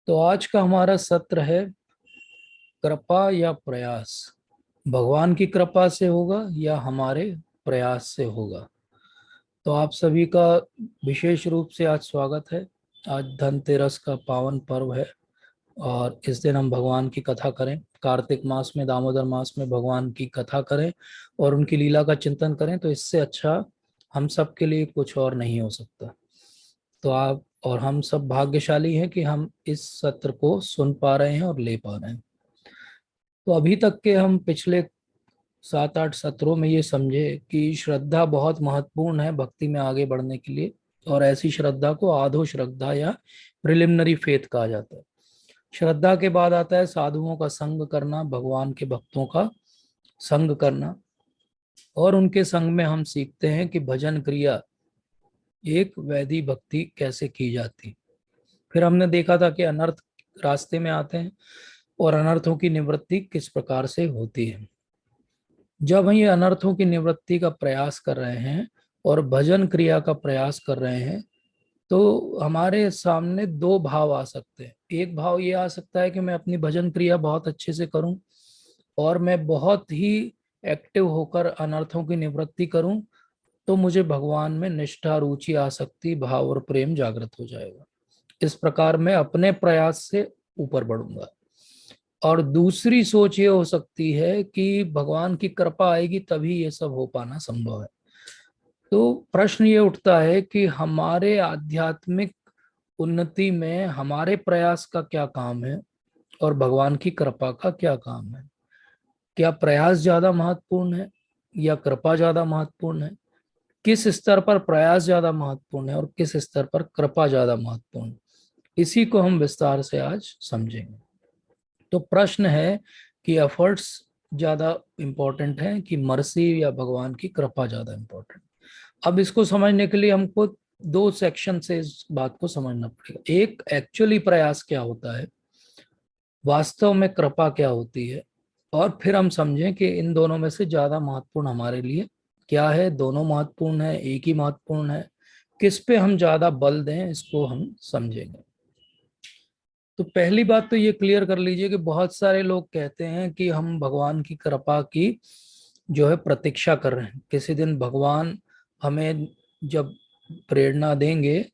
तो आज का हमारा सत्र है कृपा या प्रयास। भगवान की कृपा से होगा या हमारे प्रयास से होगा। तो आप सभी का विशेष रूप से आज स्वागत है। आज धनतेरस का पावन पर्व है और इस दिन हम भगवान की कथा करें। कार्तिक मास में, दामोदर मास में भगवान की कथा करें और उनकी लीला का चिंतन करें, तो इससे अच्छा हम सब के लिए कुछ और नहीं हो सकता। तो आप और हम सब भाग्यशाली हैं कि हम इस सत्र को सुन पा रहे हैं और ले पा रहे हैं। तो अभी तक के हम पिछले 7-8 सत्रों में ये समझे कि श्रद्धा बहुत महत्वपूर्ण है भक्ति में आगे बढ़ने के लिए। और ऐसी श्रद्धा को आधो श्रद्धा या प्रिलिमिनरी फेथ कहा जाता है। श्रद्धा के बाद आता है साधुओं का संग करना, भगवान के भक्तों का संग करना। और उनके संग में हम सीखते हैं कि भजन क्रिया, एक वैदिक भक्ति कैसे की जाती। फिर हमने देखा था कि अनर्थ रास्ते में आते हैं और अनर्थों की निवृत्ति किस प्रकार से होती है। जब हम ये अनर्थों की निवृत्ति का प्रयास कर रहे हैं और भजन क्रिया का प्रयास कर रहे हैं, तो हमारे सामने दो भाव आ सकते हैं। एक भाव ये आ सकता है कि मैं अपनी भजन क्रिया बहुत अच्छे से करूं और मैं बहुत ही एक्टिव होकर अनर्थों की निवृत्ति करूं, तो मुझे भगवान में निष्ठा, रुचि, आसक्ति, भाव और प्रेम जागृत हो जाएगा। इस प्रकार मैं अपने प्रयास से ऊपर बढ़ूंगा। और दूसरी सोच ये हो सकती है कि भगवान की कृपा आएगी तभी ये सब हो पाना संभव है। तो प्रश्न ये उठता है कि हमारे आध्यात्मिक उन्नति में हमारे प्रयास का क्या काम है और भगवान की कृपा का क्या काम है। क्या प्रयास ज्यादा महत्वपूर्ण है या कृपा ज्यादा महत्वपूर्ण है? किस स्तर पर प्रयास ज्यादा महत्वपूर्ण है और किस स्तर पर कृपा ज्यादा महत्वपूर्ण है, इसी को हम विस्तार से आज समझेंगे। तो प्रश्न है कि एफर्ट्स ज्यादा इम्पोर्टेंट है कि मर्सी या भगवान की कृपा ज्यादा इम्पोर्टेंट। अब इसको समझने के लिए हमको दो सेक्शन से इस बात को समझना पड़ेगा। एक, एक्चुअली प्रयास क्या होता है, वास्तव में कृपा क्या होती है। और फिर हम समझें कि इन दोनों में से ज्यादा महत्वपूर्ण हमारे लिए क्या है। दोनों महत्वपूर्ण है, एक ही महत्वपूर्ण है, किस पे हम ज्यादा बल दें, इसको हम समझेंगे। तो पहली बात तो ये क्लियर कर लीजिए कि बहुत सारे लोग कहते हैं कि हम भगवान की कृपा की जो है प्रतीक्षा कर रहे हैं। किसी दिन भगवान हमें जब प्रेरणा देंगे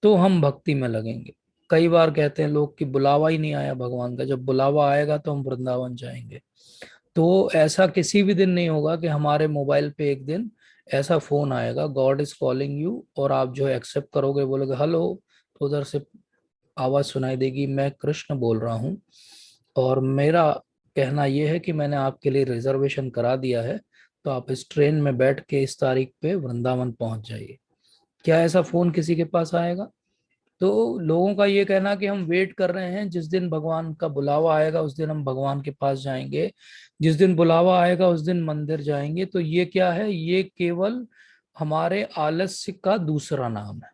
तो हम भक्ति में लगेंगे। कई बार कहते हैं लोग कि बुलावा ही नहीं आया भगवान का, जब बुलावा आएगा तो हम वृंदावन जाएंगे। तो ऐसा किसी भी दिन नहीं होगा कि हमारे मोबाइल पे एक दिन ऐसा फोन आएगा, गॉड इज कॉलिंग यू, और आप जो है एक्सेप्ट करोगे, बोलोगे हेलो, तो उधर से आवाज सुनाई देगी, मैं कृष्ण बोल रहा हूँ और मेरा कहना यह है कि मैंने आपके लिए रिजर्वेशन करा दिया है, तो आप इस ट्रेन में बैठ के इस तारीख पे वृंदावन पहुंच जाइए। क्या ऐसा फोन किसी के पास आएगा? तो लोगों का ये कहना कि हम वेट कर रहे हैं, जिस दिन भगवान का बुलावा आएगा उस दिन हम भगवान के पास जाएंगे, जिस दिन बुलावा आएगा उस दिन मंदिर जाएंगे। तो ये क्या है? ये केवल हमारे आलस्य का दूसरा नाम है।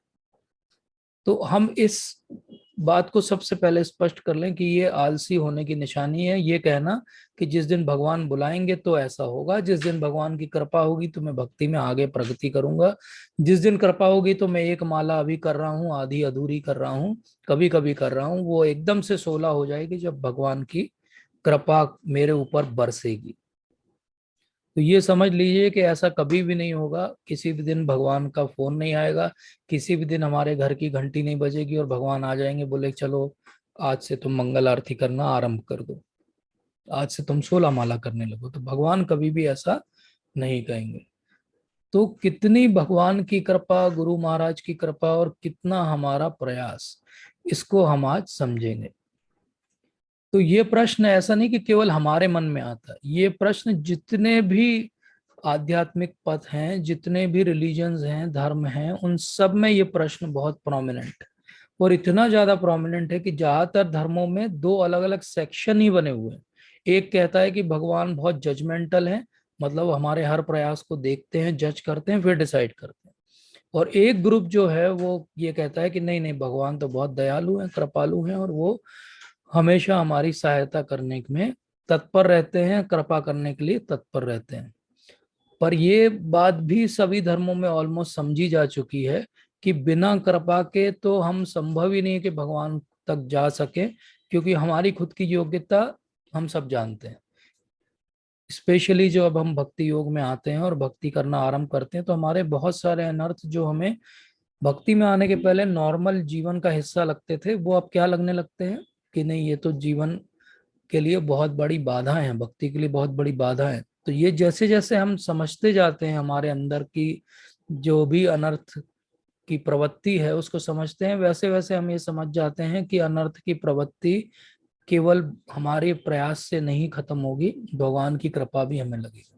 तो हम इस बात को सबसे पहले स्पष्ट कर लें कि ये आलसी होने की निशानी है, ये कहना कि जिस दिन भगवान बुलाएंगे तो ऐसा होगा, जिस दिन भगवान की कृपा होगी तो मैं भक्ति में आगे प्रगति करूंगा, जिस दिन कृपा होगी तो मैं एक माला अभी कर रहा हूँ, आधी अधूरी कर रहा हूँ, कभी कभी कर रहा हूँ, वो एकदम से 16 हो जाएगी जब भगवान की कृपा मेरे ऊपर बरसेगी। तो ये समझ लीजिए कि ऐसा कभी भी नहीं होगा। किसी भी दिन भगवान का फोन नहीं आएगा, किसी भी दिन हमारे घर की घंटी नहीं बजेगी और भगवान आ जाएंगे, बोले चलो आज से तुम मंगल आरती करना आरंभ कर दो, आज से तुम 16 माला करने लगो। तो भगवान कभी भी ऐसा नहीं कहेंगे। तो कितनी भगवान की कृपा, गुरु महाराज की कृपा और कितना हमारा प्रयास, इसको हम आज समझेंगे। तो ये प्रश्न ऐसा नहीं कि केवल हमारे मन में आता है, ये प्रश्न जितने भी आध्यात्मिक पथ हैं, जितने भी रिलीजन्स हैं, धर्म हैं, उन सब में ये प्रश्न बहुत प्रोमिनेंट है। और इतना ज्यादा प्रोमिनेंट है कि ज्यादातर धर्मों में दो अलग अलग सेक्शन ही बने हुए हैं। एक कहता है कि भगवान बहुत जजमेंटल है, मतलब हमारे हर प्रयास को देखते हैं, जज करते हैं, फिर डिसाइड करते हैं। और एक ग्रुप जो है वो ये कहता है कि नहीं नहीं, भगवान तो बहुत दयालु हैं, कृपालु हैं और वो हमेशा हमारी सहायता करने में तत्पर रहते हैं, कृपा करने के लिए तत्पर रहते हैं। पर ये बात भी सभी धर्मों में ऑलमोस्ट समझी जा चुकी है कि बिना कृपा के तो हम संभव ही नहीं है कि भगवान तक जा सके, क्योंकि हमारी खुद की योग्यता हम सब जानते हैं। स्पेशली जो अब हम भक्ति योग में आते हैं और भक्ति करना आरंभ करते हैं, तो हमारे बहुत सारे अनर्थ जो हमें भक्ति में आने के पहले नॉर्मल जीवन का हिस्सा लगते थे, वो अब क्या लगने लगते हैं कि नहीं, ये तो जीवन के लिए बहुत बड़ी बाधा है, भक्ति के लिए बहुत बड़ी बाधा है। तो ये जैसे जैसे हम समझते जाते हैं, हमारे अंदर की जो भी अनर्थ की प्रवृत्ति है उसको समझते हैं, वैसे वैसे हम ये समझ जाते हैं कि अनर्थ की प्रवृत्ति केवल हमारे प्रयास से नहीं खत्म होगी, भगवान की कृपा भी हमें लगेगी।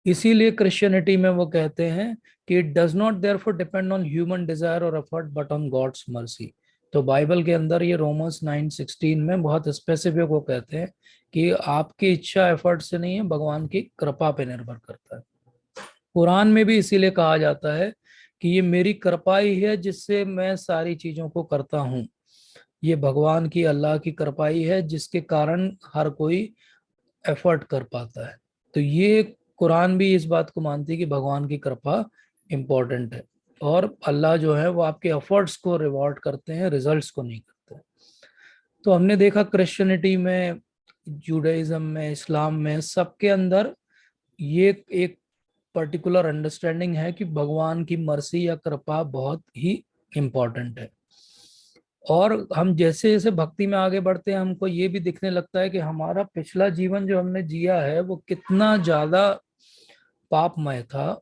इसीलिए क्रिश्चियनिटी में वो कहते हैं कि it does not therefore depend on human desire और effort but on God's mercy. तो बाइबल के अंदर ये रोमन्स 9:16 में बहुत स्पेसिफिक वो कहते हैं कि आपकी इच्छा एफर्ट से नहीं है, भगवान की कृपा पे निर्भर करता है। कुरान में भी इसीलिए कहा जाता है कि ये मेरी कृपा ही है जिससे मैं सारी चीजों को करता हूँ। ये भगवान की, अल्लाह की कृपा ही है जिसके कारण हर कोई एफर्ट कर पाता है। तो ये कुरान भी इस बात को मानती है कि भगवान की कृपा इम्पोर्टेंट है, और अल्लाह जो है वो आपके एफर्ट्स को रिवॉर्ड करते हैं, रिजल्ट्स को नहीं करते। तो हमने देखा क्रिश्चियनिटी में, जुडाइज्म में, इस्लाम में, सबके अंदर ये एक पर्टिकुलर अंडरस्टैंडिंग है कि भगवान की मर्सी या कृपा बहुत ही इम्पोर्टेंट है। और हम जैसे जैसे भक्ति में आगे बढ़ते हैं, हमको ये भी दिखने लगता है कि हमारा पिछला जीवन जो हमने जिया है वो कितना ज्यादा पापमय था।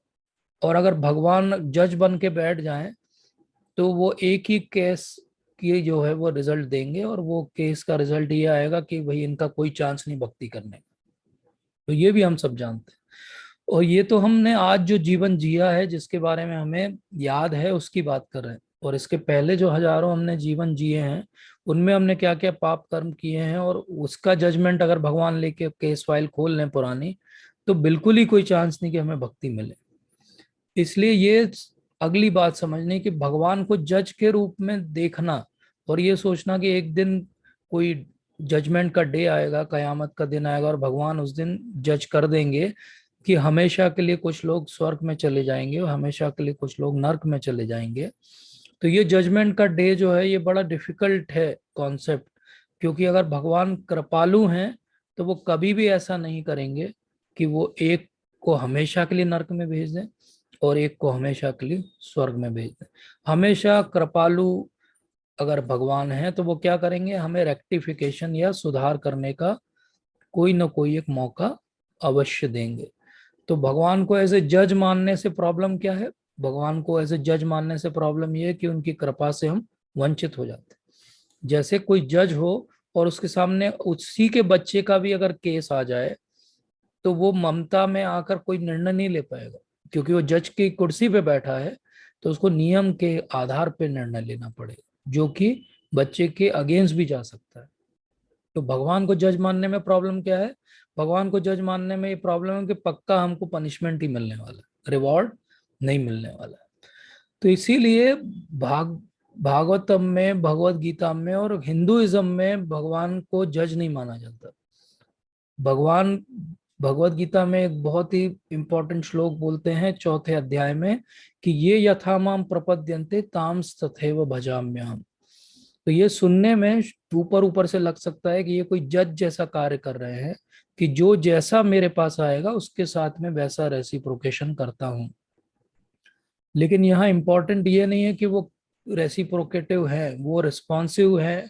और अगर भगवान जज बन के बैठ जाएं तो वो एक ही केस की जो है वो रिजल्ट देंगे, और वो केस का रिजल्ट ये आएगा कि भाई इनका कोई चांस नहीं भक्ति करने का। तो ये भी हम सब जानते हैं। और ये तो हमने आज जो जीवन जिया है, जिसके बारे में हमें याद है, उसकी बात कर रहे हैं। और इसके पहले जो हजारों हमने जीवन जिए हैं, उनमें हमने क्या क्या पाप कर्म किए हैं, और उसका जजमेंट अगर भगवान लेके केस फाइल खोल लें पुरानी, तो बिल्कुल ही कोई चांस नहीं कि हमें भक्ति मिले। इसलिए ये अगली बात समझनी कि भगवान को जज के रूप में देखना, और ये सोचना कि एक दिन कोई जजमेंट का डे आएगा, कयामत का दिन आएगा, और भगवान उस दिन जज कर देंगे कि हमेशा के लिए कुछ लोग स्वर्ग में चले जाएंगे और हमेशा के लिए कुछ लोग नर्क में चले जाएंगे। तो ये जजमेंट का डे जो है ये बड़ा डिफिकल्ट है कॉन्सेप्ट, क्योंकि अगर भगवान कृपालु हैं तो वो कभी भी ऐसा नहीं करेंगे कि वो एक को हमेशा के लिए नर्क में भेज दें और एक को हमेशा के लिए स्वर्ग में भेज दें। हमेशा कृपालु अगर भगवान है तो वो क्या करेंगे, हमें रेक्टिफिकेशन या सुधार करने का कोई ना कोई एक मौका अवश्य देंगे। तो भगवान को एज ए जज मानने से प्रॉब्लम क्या है? भगवान को एज ए जज मानने से प्रॉब्लम यह है कि उनकी कृपा से हम वंचित हो जाते हैं। जैसे कोई जज हो और उसके सामने उसी के बच्चे का भी अगर केस आ जाए, तो वो ममता में आकर कोई निर्णय नहीं ले पाएगा, क्योंकि वो जज की कुर्सी पे बैठा है। तो उसको नियम के आधार पर निर्णय लेना पड़ेगा, जो कि बच्चे के अगेंस्ट भी जा सकता है। तो भगवान को जज मानने में प्रॉब्लम क्या है? भगवान को जज मानने में ये प्रॉब्लम है कि पक्का हमको पनिशमेंट ही मिलने वाला है, रिवॉर्ड नहीं मिलने वाला है। तो इसीलिए भागवतम में, भगवत गीता में और हिंदुइज्म में भगवान को जज नहीं माना जाता। भगवान भगवत गीता में एक बहुत ही इंपॉर्टेंट श्लोक बोलते हैं 4थे अध्याय में कि ये यथा माम प्रपद्यन्ते ताम तथैव भजाम्यहम्। तो ये सुनने में ऊपर ऊपर से लग सकता है कि ये कोई जज जैसा कार्य कर रहे हैं, कि जो जैसा मेरे पास आएगा उसके साथ में वैसा रेसिप्रोकेशन करता हूं। लेकिन यहाँ इंपॉर्टेंट ये नहीं है कि वो रेसिप्रोकेटिव है, वो रिस्पॉन्सिव है।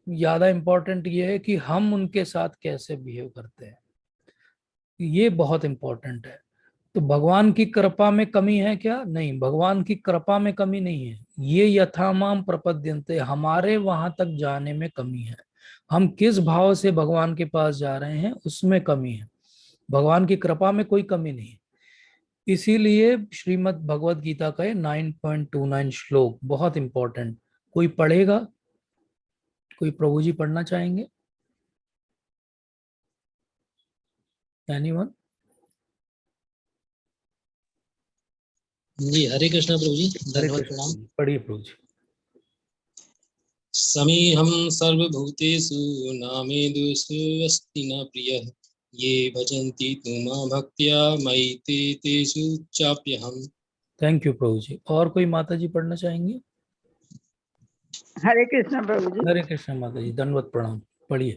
ज्यादा इंपॉर्टेंट ये है कि हम उनके साथ कैसे बिहेव करते हैं, ये बहुत इंपॉर्टेंट है। तो भगवान की कृपा में कमी है क्या? नहीं, भगवान की कृपा में कमी नहीं है। ये यथामाम प्रपद्यन्ते, हमारे वहां तक जाने में कमी है। हम किस भाव से भगवान के पास जा रहे हैं उसमें कमी है, भगवान की कृपा में कोई कमी नहीं है। इसीलिए श्रीमद् भगवत गीता का ये 9.29 श्लोक बहुत इंपॉर्टेंट, कोई पढ़ेगा? कोई प्रभु जी पढ़ना चाहेंगे? एनीवन? जी हरे कृष्णा प्रभु जी, हरे धन्यवाद, कृष्ण प्रणाम। प्रभु जी, पढ़िए प्रभु जी। समेहं सर्वभूतेषु नामे दोषोऽस्ति न प्रियः, ये भजन्ति तु मां भक्त्या मयि ते तेषु चाप्यहम्। थैंक यू प्रभु जी। और कोई माता जी पढ़ना चाहेंगे? हरे कृष्ण प्रभु जी। हरे कृष्ण माता जी, दंडवत प्रणाम। पढ़िए।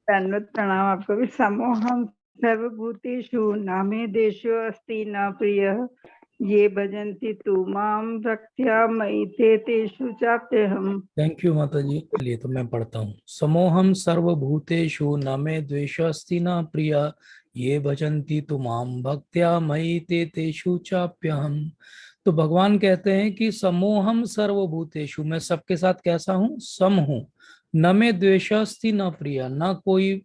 दंडवत प्रणाम आपको भी। समोहम सर्वभूतेषु नामे देशो अस्ति न प्रियः ये भजन्ति तु मां भक्त्या मयि ते तेषु चाप्यहम्। थैंक यू माता जी। चलिए तो मैं पढ़ता हूँ। समोहम सर्वभूतेषु न मे द्वेषस्ति न प्रिया ये भजन्ति तु माम भक्त्या मयि ते तेषु चाप्यहम। तो भगवान कहते हैं कि समोहम सर्वभूतेषु, मैं सबके साथ कैसा हूँ? सम हूँ। न मे द्वेषस्ति न प्रिया, ना कोई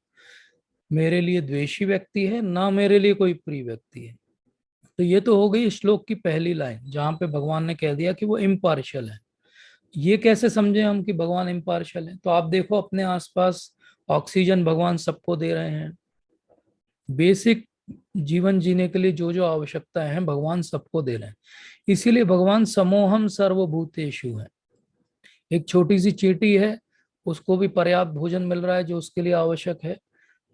मेरे लिए द्वेषी व्यक्ति है, ना मेरे लिए कोई प्रिय व्यक्ति है। तो ये तो हो गई श्लोक की पहली लाइन, जहां पे भगवान ने कह दिया कि वो इम्पार्शियल है। ये कैसे समझे हम कि भगवान इम्पार्शियल है? तो आप देखो अपने आसपास, ऑक्सीजन भगवान सबको दे रहे हैं। बेसिक जीवन जीने के लिए जो जो आवश्यकताएं हैं भगवान सबको दे रहे हैं। इसीलिए भगवान समोहम सर्वभूतेषु है। एक छोटी सी चींटी है, उसको भी पर्याप्त भोजन मिल रहा है जो उसके लिए आवश्यक है।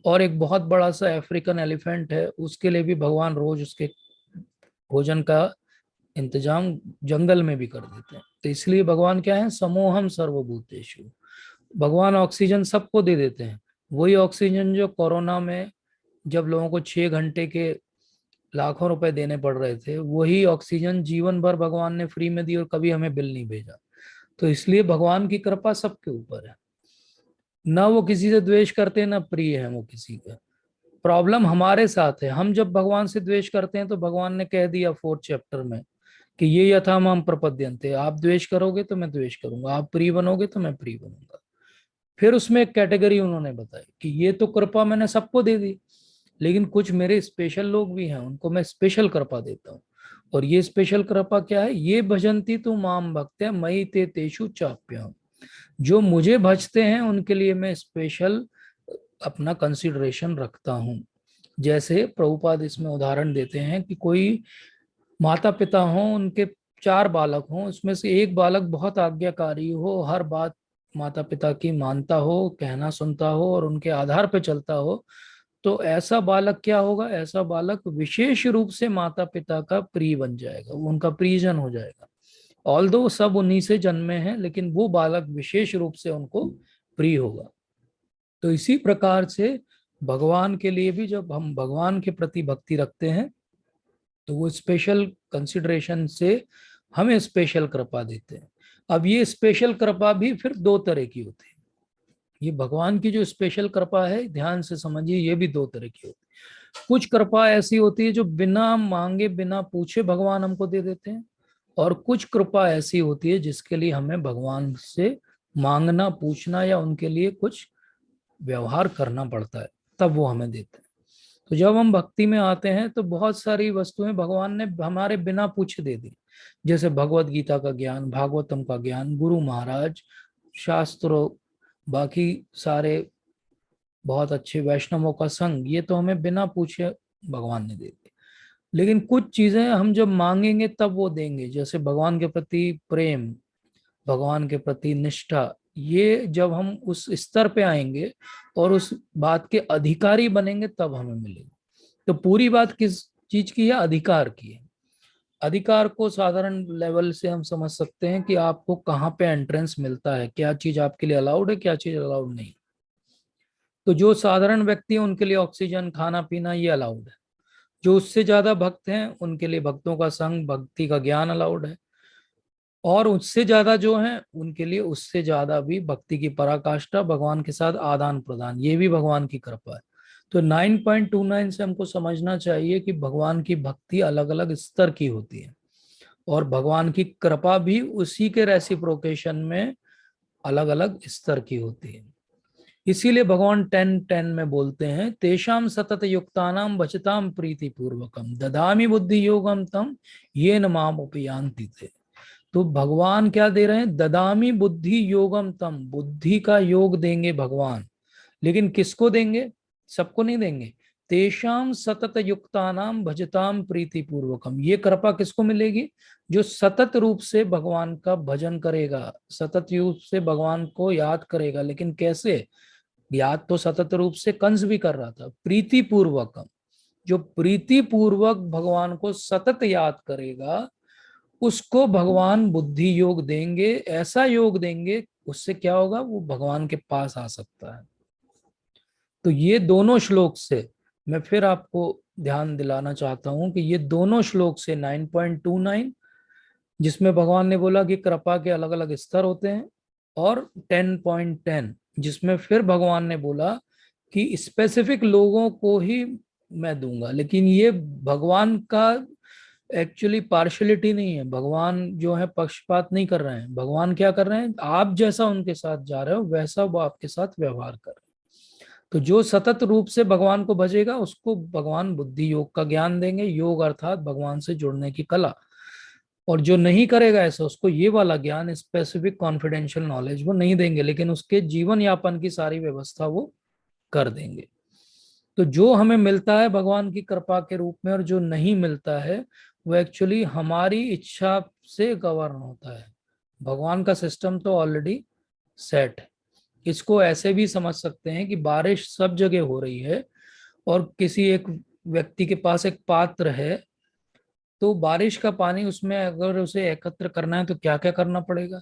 और एक बहुत बड़ा सा अफ्रीकन एलिफेंट है, उसके लिए भी भगवान रोज उसके भोजन का इंतजाम जंगल में भी कर देते हैं। तो इसलिए भगवान क्या है? समोहम सर्वभूतेषु। भगवान ऑक्सीजन सबको दे देते हैं। वही ऑक्सीजन जो कोरोना में जब लोगों को 6 घंटे के लाखों रुपए देने पड़ रहे थे, वही ऑक्सीजन जीवन भर भगवान ने फ्री में दी और कभी हमें बिल नहीं भेजा। तो इसलिए भगवान की कृपा सबके ऊपर है। ना वो किसी से द्वेष करते, ना प्रिय है वो किसी का। प्रॉब्लम हमारे साथ है। हम जब भगवान से द्वेष करते हैं तो भगवान ने कह दिया 4th चैप्टर में कि ये यथा माम प्रपद्यन्ते, आप द्वेष करोगे तो मैं द्वेष करूंगा, आप प्रिय बनोगे तो मैं प्रिय बनूंगा। फिर उसमें एक कैटेगरी उन्होंने बताई कि ये तो कृपा मैंने सबको दे दी, लेकिन कुछ मेरे स्पेशल लोग भी हैं, उनको मैं स्पेशल कृपा देता हूँ। और ये स्पेशल कृपा क्या है? ये भजंती तू माम भक्त्या मयि ते तेषु चाप्यहम्। जो मुझे भजते हैं उनके लिए मैं स्पेशल अपना कंसिडरेशन रखता हूँ। जैसे प्रभुपाद इसमें उदाहरण देते हैं कि कोई माता पिता हो, उनके 4 बालक हों, उसमें से एक बालक बहुत आज्ञाकारी हो, हर बात माता पिता की मानता हो, कहना सुनता हो और उनके आधार पर चलता हो, तो ऐसा बालक क्या होगा? ऐसा बालक विशेष रूप से माता पिता का प्रिय बन जाएगा, वो उनका प्रियजन हो जाएगा। ऑल्दो सब उन्हीं से जन्मे हैं, लेकिन वो बालक विशेष रूप से उनको प्रिय होगा। तो इसी प्रकार से भगवान के लिए भी जब हम भगवान के प्रति भक्ति रखते हैं तो वो स्पेशल कंसिडरेशन से हमें स्पेशल कृपा देते हैं। अब ये स्पेशल कृपा भी फिर 2 तरह की होती है। ये भगवान की जो स्पेशल कृपा है, ध्यान से समझिए, ये भी 2 तरह की होती है। कुछ कृपा ऐसी होती है जो बिना मांगे बिना पूछे भगवान हमको दे देते हैं, और कुछ कृपा ऐसी होती है जिसके लिए हमें भगवान से मांगना, पूछना या उनके लिए कुछ व्यवहार करना पड़ता है, तब वो हमें देते हैं। तो जब हम भक्ति में आते हैं तो बहुत सारी वस्तुएं भगवान ने हमारे बिना पूछे दे दी। जैसे भगवत गीता का ज्ञान, भागवतम का ज्ञान, गुरु महाराज, शास्त्रों, बाकी सारे बहुत अच्छे वैष्णवों का संग, ये तो हमें बिना पूछे भगवान ने दे दी। लेकिन कुछ चीजें हम जब मांगेंगे तब वो देंगे। जैसे भगवान के प्रति प्रेम, भगवान के प्रति निष्ठा, ये जब हम उस स्तर पे आएंगे और उस बात के अधिकारी बनेंगे तब हमें मिलेगी। तो पूरी बात किस चीज की है? अधिकार की है। अधिकार को साधारण लेवल से हम समझ सकते हैं कि आपको कहाँ पे एंट्रेंस मिलता है, क्या चीज आपके लिए अलाउड है, क्या चीज अलाउड नहीं। तो जो साधारण व्यक्ति है उनके लिए ऑक्सीजन, खाना पीना ये अलाउड है। जो उससे ज्यादा भक्त हैं उनके लिए भक्तों का संग, भक्ति का ज्ञान अलाउड है। और उससे ज्यादा जो है उनके लिए उससे ज्यादा भी भक्ति की पराकाष्ठा, भगवान के साथ आदान प्रदान, ये भी भगवान की कृपा है। तो 9.29 से हमको समझना चाहिए कि भगवान की भक्ति अलग अलग स्तर की होती है और भगवान की कृपा भी उसी के रेसिप्रोकेशन में अलग अलग स्तर की होती है। इसीलिए भगवान 10:10 में बोलते हैं, तेषाम सतत युक्तानाम बचताम प्रीति पूर्वकम ददामी बुद्धि योगम तम ये न माम उपयांति थे। तो भगवान क्या दे रहे हैं? ददामी बुद्धि योगम तम, बुद्धि का योग देंगे भगवान। लेकिन किसको देंगे? सबको नहीं देंगे। तेषाम सतत युक्तानाम भजताम प्रीति पूर्वकम, ये कृपा किसको मिलेगी? जो सतत रूप से भगवान का भजन करेगा, सतत रूप से भगवान को याद करेगा। लेकिन कैसे याद? तो सतत रूप से कंस भी कर रहा था। प्रीति पूर्वकम, जो प्रीति पूर्वक भगवान को सतत याद करेगा उसको भगवान बुद्धि योग देंगे। ऐसा योग देंगे उससे क्या होगा, वो भगवान के पास आ सकता है। तो ये दोनों श्लोक से मैं फिर आपको ध्यान दिलाना चाहता हूं कि ये दोनों श्लोक से 9.29, जिसमें भगवान ने बोला कि कृपा के अलग अलग स्तर होते हैं, और 10.10 जिसमें फिर भगवान ने बोला कि स्पेसिफिक लोगों को ही मैं दूंगा। लेकिन ये भगवान का एक्चुअली पार्शलिटी नहीं है, भगवान जो है पक्षपात नहीं कर रहे हैं। भगवान क्या कर रहे हैं, आप जैसा उनके साथ जा रहे हो वैसा वो आपके साथ व्यवहार कर रहे हैं। तो जो सतत रूप से भगवान को भजेगा उसको भगवान बुद्धि योग का ज्ञान देंगे, योग अर्थात भगवान से जुड़ने की कला। और जो नहीं करेगा ऐसा, उसको ये वाला ज्ञान, स्पेसिफिक कॉन्फिडेंशियल नॉलेज वो नहीं देंगे, लेकिन उसके जीवन यापन की सारी व्यवस्था वो कर देंगे। तो जो हमें मिलता है भगवान की कृपा के रूप में और जो नहीं मिलता है, वो एक्चुअली हमारी इच्छा से गवर्न होता है। भगवान का सिस्टम तो ऑलरेडी सेट है। इसको ऐसे भी समझ सकते हैं कि बारिश सब जगह हो रही है और किसी एक व्यक्ति के पास एक पात्र है, तो बारिश का पानी उसमें अगर उसे एकत्र करना है तो क्या क्या करना पड़ेगा।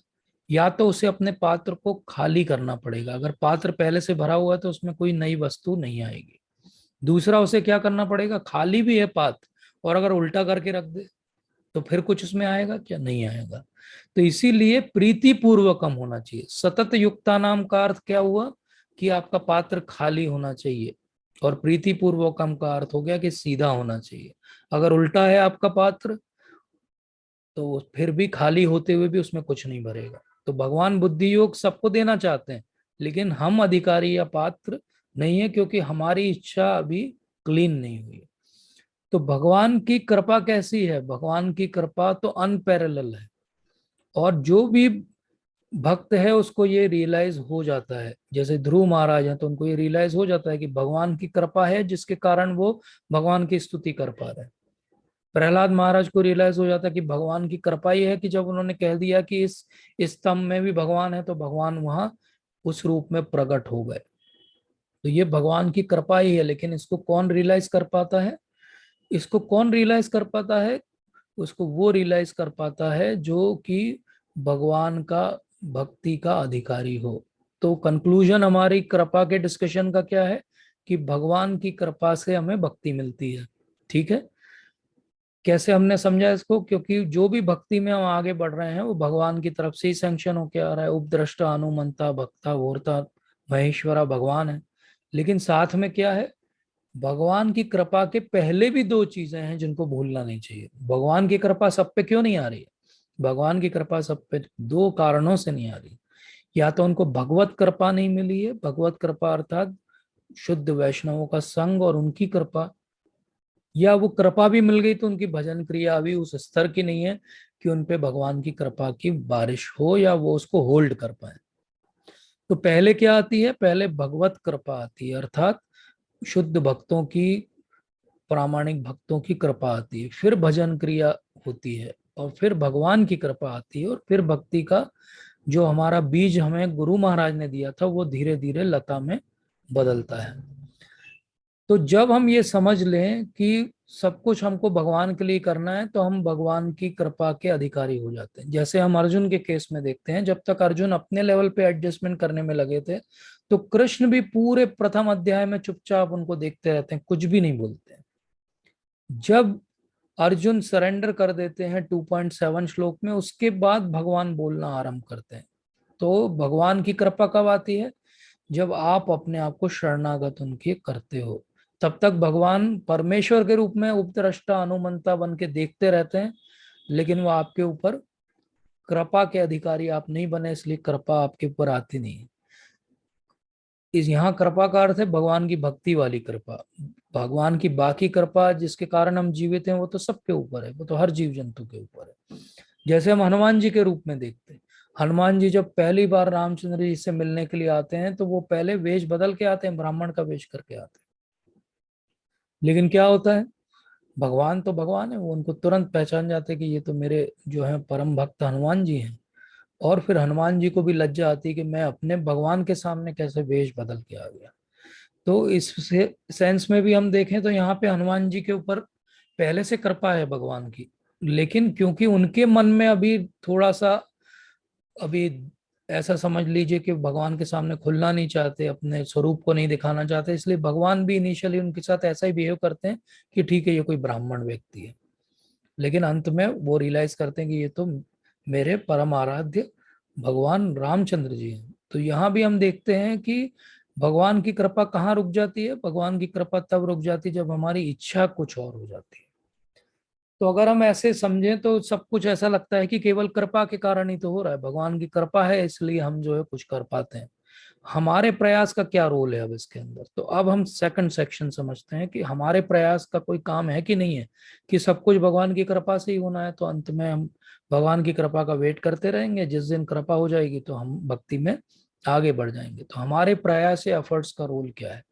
या तो उसे अपने पात्र को खाली करना पड़ेगा, अगर पात्र पहले से भरा हुआ है तो उसमें कोई नई वस्तु नहीं आएगी। दूसरा, उसे क्या करना पड़ेगा, खाली भी है पात्र और अगर उल्टा करके रख दे तो फिर कुछ उसमें आएगा क्या, नहीं आएगा। तो इसीलिए प्रीति पूर्वकम होना चाहिए। सतत युक्ता नाम का अर्थ क्या हुआ कि आपका पात्र खाली होना चाहिए, और प्रीति पूर्वकम का अर्थ हो गया कि सीधा होना चाहिए। अगर उल्टा है आपका पात्र तो फिर भी खाली होते हुए भी उसमें कुछ नहीं भरेगा। तो भगवान बुद्धि योग सबको देना चाहते हैं, लेकिन हम अधिकारी या पात्र नहीं है, क्योंकि हमारी इच्छा अभी क्लीन नहीं हुई। तो भगवान की कृपा कैसी है, भगवान की कृपा तो अनपैरेलल है। और जो भी भक्त है उसको ये रियलाइज हो जाता है, जैसे ध्रुव महाराज हैं तो उनको ये रियलाइज हो जाता है कि भगवान की कृपा है जिसके कारण वो भगवान की स्तुति कर पा रहे हैं। प्रहलाद महाराज को रियलाइज हो जाता है कि भगवान की कृपा ही है कि जब उन्होंने कह दिया कि इस स्तंभ में भी भगवान है, तो भगवान वहां उस रूप में प्रकट हो गए। तो ये भगवान की कृपा ही है। लेकिन इसको कौन रियलाइज कर पाता है, इसको कौन रियलाइज कर पाता है, उसको वो रियलाइज कर पाता है जो कि भगवान का भक्ति का अधिकारी हो। तो कंक्लूजन हमारी कृपा के डिस्कशन का क्या है कि भगवान की कृपा से हमें भक्ति मिलती है। ठीक है, कैसे हमने समझा इसको, क्योंकि जो भी भक्ति में हम आगे बढ़ रहे हैं वो भगवान की तरफ से ही सैंक्शन होके आ रहा है। उपद्रष्टा अनुमंता भक्ता वोरता महेश्वरा भगवान है। लेकिन साथ में क्या है, भगवान की कृपा के पहले भी दो चीजें हैं जिनको भूलना नहीं चाहिए। भगवान की कृपा सब पे क्यों नहीं आ रही है, भगवान की कृपा सब पे दो कारणों से नहीं आ रही। या तो उनको भगवत कृपा नहीं मिली है, भगवत कृपा अर्थात शुद्ध वैष्णवों का संग और उनकी कृपा, या वो कृपा भी मिल गई तो उनकी भजन क्रिया अभी उस स्तर की नहीं है कि उनपे भगवान की कृपा की बारिश हो या वो उसको होल्ड कर पाए। तो पहले क्या आती है, पहले भगवत कृपा आती है, अर्थात शुद्ध भक्तों की, प्रामाणिक भक्तों की कृपा आती है, फिर भजन क्रिया होती है, और फिर भगवान की कृपा आती है, और फिर भक्ति का जो हमारा बीज हमें गुरु महाराज ने दिया था वो धीरे धीरे लता में बदलता है। तो जब हम ये समझ लें कि सब कुछ हमको भगवान के लिए करना है, तो हम भगवान की कृपा के अधिकारी हो जाते हैं। जैसे हम अर्जुन के केस में देखते हैं, जब तक अर्जुन अपने लेवल पे एडजस्टमेंट करने में लगे थे, तो कृष्ण भी पूरे प्रथम अध्याय में चुपचाप उनको देखते रहते हैं, कुछ भी नहीं बोलते हैं। जब अर्जुन सरेंडर कर देते हैं 2.7 श्लोक में, उसके बाद भगवान बोलना आरंभ करते हैं। तो भगवान की कृपा कब आती है, जब आप अपने आप को शरणागत उनके करते हो। तब तक भगवान परमेश्वर के रूप में उपद्रष्टा अनुमंता बन के देखते रहते हैं, लेकिन वो आपके ऊपर कृपा के अधिकारी आप नहीं बने, इसलिए कृपा आपके ऊपर आती नहीं। इस यहाँ कृपा का अर्थ है भगवान की भक्ति वाली कृपा। भगवान की बाकी कृपा जिसके कारण हम जीवित हैं वो तो सबके ऊपर है, वो तो हर जीव जंतु के ऊपर है। जैसे हम हनुमान जी के रूप में देखते हैं, हनुमान जी जब पहली बार रामचंद्र जी से मिलने के लिए आते हैं तो वो पहले वेश बदल के आते हैं, ब्राह्मण का वेश करके आते हैं। लेकिन क्या होता है, भगवान तो भगवान है, वो उनको तुरंत पहचान जाते हैं कि ये तो मेरे जो है परम भक्त हनुमान जी हैं। और फिर हनुमान जी को भी लज्जा आती है कि मैं अपने भगवान के सामने कैसे वेश बदल के आ गया। तो इस सेंस में भी हम देखें तो यहाँ पे हनुमान जी के ऊपर पहले से कृपा है भगवान की, लेकिन क्योंकि उनके मन में अभी थोड़ा सा अभी ऐसा समझ लीजिए कि भगवान के सामने खुलना नहीं चाहते, अपने स्वरूप को नहीं दिखाना चाहते, इसलिए भगवान भी इनिशियली उनके साथ ऐसा ही बिहेव करते हैं कि ठीक है ये कोई ब्राह्मण व्यक्ति है, लेकिन अंत में वो रियलाइज करते हैं कि ये तो मेरे परम आराध्य भगवान रामचंद्र जी हैं। तो यहाँ भी हम देखते हैं कि भगवान की कृपा कहाँ रुक जाती है, भगवान की कृपा तब रुक जाती है जब हमारी इच्छा कुछ और हो जाती है। तो अगर हम ऐसे समझें तो सब कुछ ऐसा लगता है कि केवल कृपा के कारण ही तो हो रहा है, भगवान की कृपा है इसलिए हम जो है कुछ कर पाते हैं। हमारे प्रयास का क्या रोल है अब इसके अंदर, तो अब हम सेकंड सेक्शन समझते हैं कि हमारे प्रयास का कोई काम है कि नहीं है, कि सब कुछ भगवान की कृपा से ही होना है। तो अंत में हम भगवान की कृपा का वेट करते रहेंगे, जिस दिन कृपा हो जाएगी तो हम भक्ति में आगे बढ़ जाएंगे। तो हमारे प्रयास या एफर्ट्स का रोल क्या है?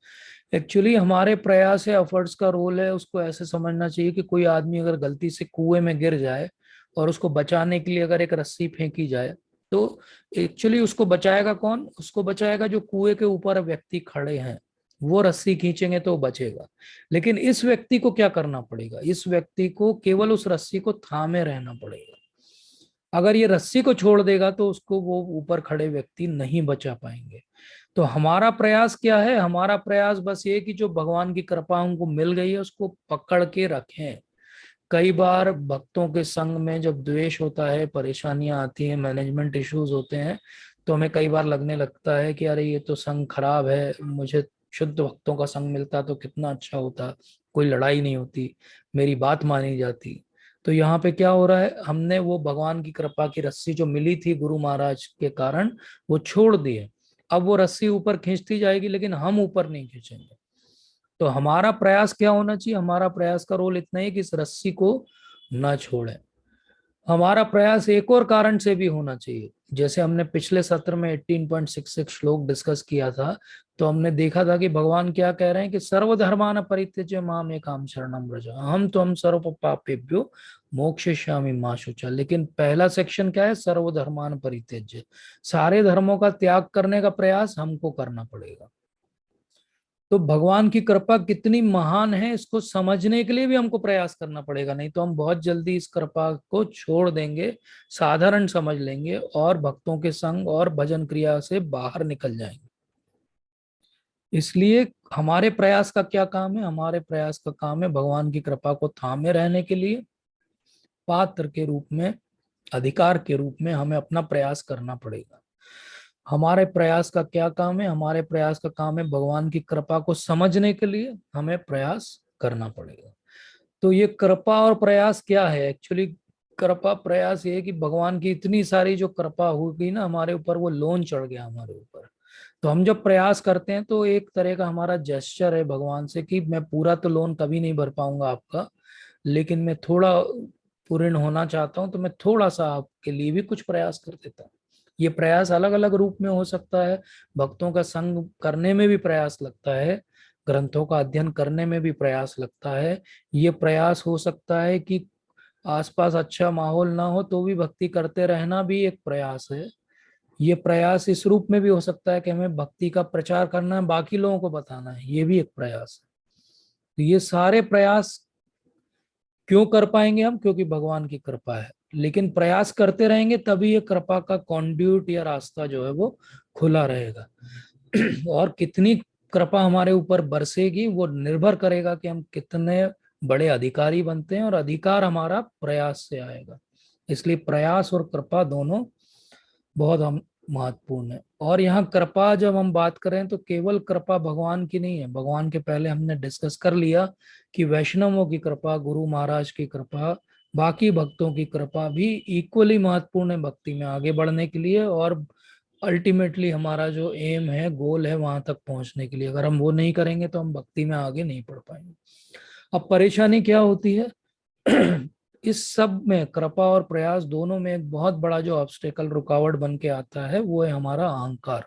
एक्चुअली हमारे प्रयास या एफर्ट्स का रोल है, उसको ऐसे समझना चाहिए कि कोई आदमी अगर गलती से कुएं में गिर जाए और उसको बचाने के लिए अगर एक रस्सी फेंकी जाए, तो एक्चुअली उसको बचाएगा कौन? उसको बचाएगा जो कुएं के ऊपर व्यक्ति खड़े हैं, वो रस्सी खींचेंगे तो बचेगा। लेकिन इस व्यक्ति को क्या करना पड़ेगा? इस व्यक्ति को केवल उस रस्सी को थामे रहना पड़ेगा। अगर ये रस्सी को छोड़ देगा तो उसको वो ऊपर खड़े व्यक्ति नहीं बचा पाएंगे। तो हमारा प्रयास क्या है? हमारा प्रयास बस ये कि जो भगवान की कृपा हमको मिल गई है उसको पकड़ के रखें। कई बार भक्तों के संग में जब द्वेष होता है, परेशानियां आती हैं, मैनेजमेंट इश्यूज होते हैं, तो हमें कई बार लगने लगता है कि अरे ये तो संग खराब है, मुझे शुद्ध भक्तों का संग मिलता तो कितना अच्छा होता, कोई लड़ाई नहीं होती, मेरी बात मानी जाती। तो यहाँ पे क्या हो रहा है, हमने वो भगवान की कृपा की रस्सी जो मिली थी गुरु महाराज के कारण वो छोड़ दी है। अब वो रस्सी ऊपर खींचती जाएगी लेकिन हम ऊपर नहीं खींचेंगे। तो हमारा प्रयास क्या होना चाहिए? हमारा प्रयास का रोल इतना ही कि इस रस्सी को ना छोड़ें। हमारा प्रयास एक और कारण से भी होना चाहिए। जैसे हमने पिछले सत्र में 18.66 श्लोक डिस्कस किया था, तो हमने देखा था कि भगवान क्या कह रहे हैं कि सर्वधर्मान परित्यज्य माम एकाम शरणम व्रज अहम त्वं सर्व पापेभ्यो मोक्षयिष्यामि मा शुचा। लेकिन पहला सेक्शन क्या है? सर्वधर्मान परित्यज्य, सारे धर्मों का त्याग करने का प्रयास हमको करना पड़ेगा। तो भगवान की कृपा कितनी महान है इसको समझने के लिए भी हमको प्रयास करना पड़ेगा, नहीं तो हम बहुत जल्दी इस कृपा को छोड़ देंगे, साधारण समझ लेंगे और भक्तों के संग और भजन क्रिया से बाहर निकल जाएंगे। इसलिए हमारे प्रयास का क्या काम है? हमारे प्रयास का काम है भगवान की कृपा को थामे रहने के लिए पात्र के रूप में, अधिकार के रूप में हमें अपना प्रयास करना पड़ेगा। हमारे प्रयास का क्या काम है? हमारे प्रयास का काम है भगवान की कृपा को समझने के लिए हमें प्रयास करना पड़ेगा। तो ये कृपा और प्रयास क्या है? एक्चुअली कृपा प्रयास ये है कि भगवान की इतनी सारी जो कृपा होगी ना हमारे ऊपर, वो लोन चढ़ गया हमारे ऊपर। तो हम जब प्रयास करते हैं तो एक तरह का हमारा जेस्चर है भगवान से कि मैं पूरा तो लोन कभी नहीं भर पाऊंगा आपका, लेकिन मैं थोड़ा पूर्ण होना चाहता हूं, तो मैं थोड़ा सा आपके लिए भी कुछ प्रयास कर देता हूँ। ये प्रयास अलग अलग रूप में हो सकता है। भक्तों का संग करने में भी प्रयास लगता है, ग्रंथों का अध्ययन करने में भी प्रयास लगता है। ये प्रयास हो सकता है कि आसपास अच्छा माहौल ना हो तो भी भक्ति करते रहना भी एक प्रयास है। ये प्रयास इस रूप में भी हो सकता है कि हमें भक्ति का प्रचार करना है, बाकी लोगों को बताना है, ये भी एक प्रयास है। तो ये सारे प्रयास क्यों कर पाएंगे हम? क्योंकि भगवान की कृपा है। लेकिन प्रयास करते रहेंगे तभी ये कृपा का कॉन्ड्यूट या रास्ता जो है वो खुला रहेगा। और कितनी कृपा हमारे ऊपर बरसेगी वो निर्भर करेगा कि हम कितने बड़े अधिकारी बनते हैं, और अधिकार हमारा प्रयास से आएगा। इसलिए प्रयास और कृपा दोनों बहुत हम महत्वपूर्ण है। और यहाँ कृपा जब हम बात करें तो केवल कृपा भगवान की नहीं है। भगवान के पहले हमने डिस्कस कर लिया कि वैष्णवों की कृपा, गुरु महाराज की कृपा, बाकी भक्तों की कृपा भी इक्वली महत्वपूर्ण है भक्ति में आगे बढ़ने के लिए, और अल्टीमेटली हमारा जो एम है, गोल है, वहां तक पहुंचने के लिए। अगर हम वो नहीं करेंगे तो हम भक्ति में आगे नहीं बढ़ पाएंगे। अब परेशानी क्या होती है? इस सब में कृपा और प्रयास दोनों में एक बहुत बड़ा जो ऑब्स्टेकल, रुकावट बन के आता है, वो है हमारा अहंकार।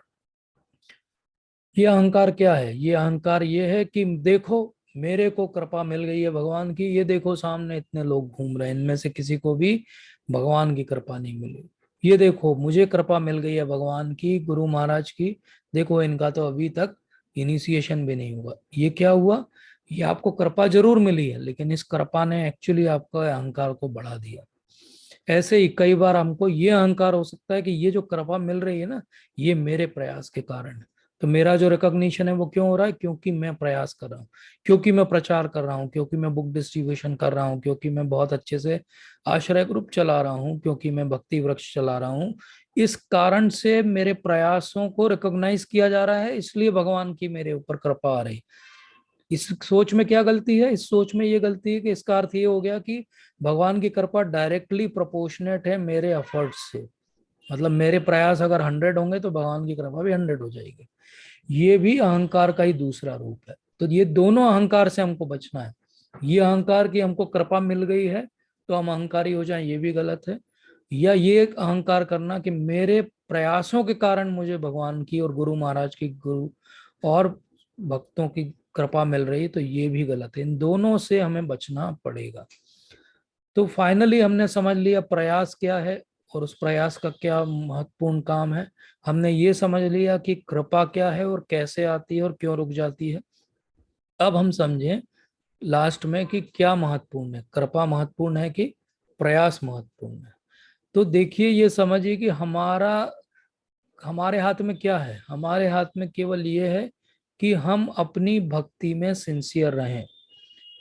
ये अहंकार क्या है? ये अहंकार ये है कि देखो मेरे को कृपा मिल गई है भगवान की, ये देखो सामने इतने लोग घूम रहे हैं, इनमें से किसी को भी भगवान की कृपा नहीं मिली। ये देखो मुझे कृपा मिल गई है भगवान की, गुरु महाराज की, देखो इनका तो अभी तक इनिशिएशन भी नहीं हुआ। ये क्या हुआ? ये आपको कृपा जरूर मिली है, लेकिन इस कृपा ने एक्चुअली आपका अहंकार को बढ़ा दिया। ऐसे ही कई बार हमको ये अहंकार हो सकता है कि ये जो कृपा मिल रही है ना, ये मेरे प्रयास के कारण है। तो मेरा जो रिकॉग्निशन है वो क्यों हो रहा है? क्योंकि मैं प्रयास कर रहा हूँ, क्योंकि मैं प्रचार कर रहा हूँ, क्योंकि मैं बुक डिस्ट्रीब्यूशन कर रहा हूँ, क्योंकि मैं बहुत अच्छे से आश्रय ग्रुप चला रहा हूँ, क्योंकि मैं भक्ति वृक्ष चला रहा हूँ। इस कारण से मेरे प्रयासों को रिकॉग्नाइज किया जा रहा है, इसलिए भगवान की मेरे ऊपर कृपा आ रही। इस सोच में क्या गलती है? इस सोच में ये गलती है कि इसका अर्थ ये हो गया कि भगवान की कृपा डायरेक्टली प्रोपोर्शनेट है मेरे एफर्ट्स से। मतलब मेरे प्रयास अगर 100 होंगे तो भगवान की कृपा भी 100 हो जाएगी। ये भी अहंकार का ही दूसरा रूप है। तो ये दोनों अहंकार से हमको बचना है। ये अहंकार की हमको कृपा मिल गई है तो हम अहंकारी हो जाएं, ये भी गलत है। या ये एक अहंकार करना कि मेरे प्रयासों के कारण मुझे भगवान की और गुरु महाराज की, गुरु और भक्तों की कृपा मिल रही, तो ये भी गलत है। इन दोनों से हमें बचना पड़ेगा। तो फाइनली हमने समझ लिया प्रयास क्या है और उस प्रयास का क्या महत्वपूर्ण काम है। हमने ये समझ लिया कि कृपा क्या है और कैसे आती है और क्यों रुक जाती है। अब हम समझें लास्ट में कि क्या महत्वपूर्ण है, कृपा महत्वपूर्ण है कि प्रयास महत्वपूर्ण है। तो देखिए, ये समझिए कि हमारे हाथ में क्या है। हमारे हाथ में केवल ये है कि हम अपनी भक्ति में सिंसियर रहें।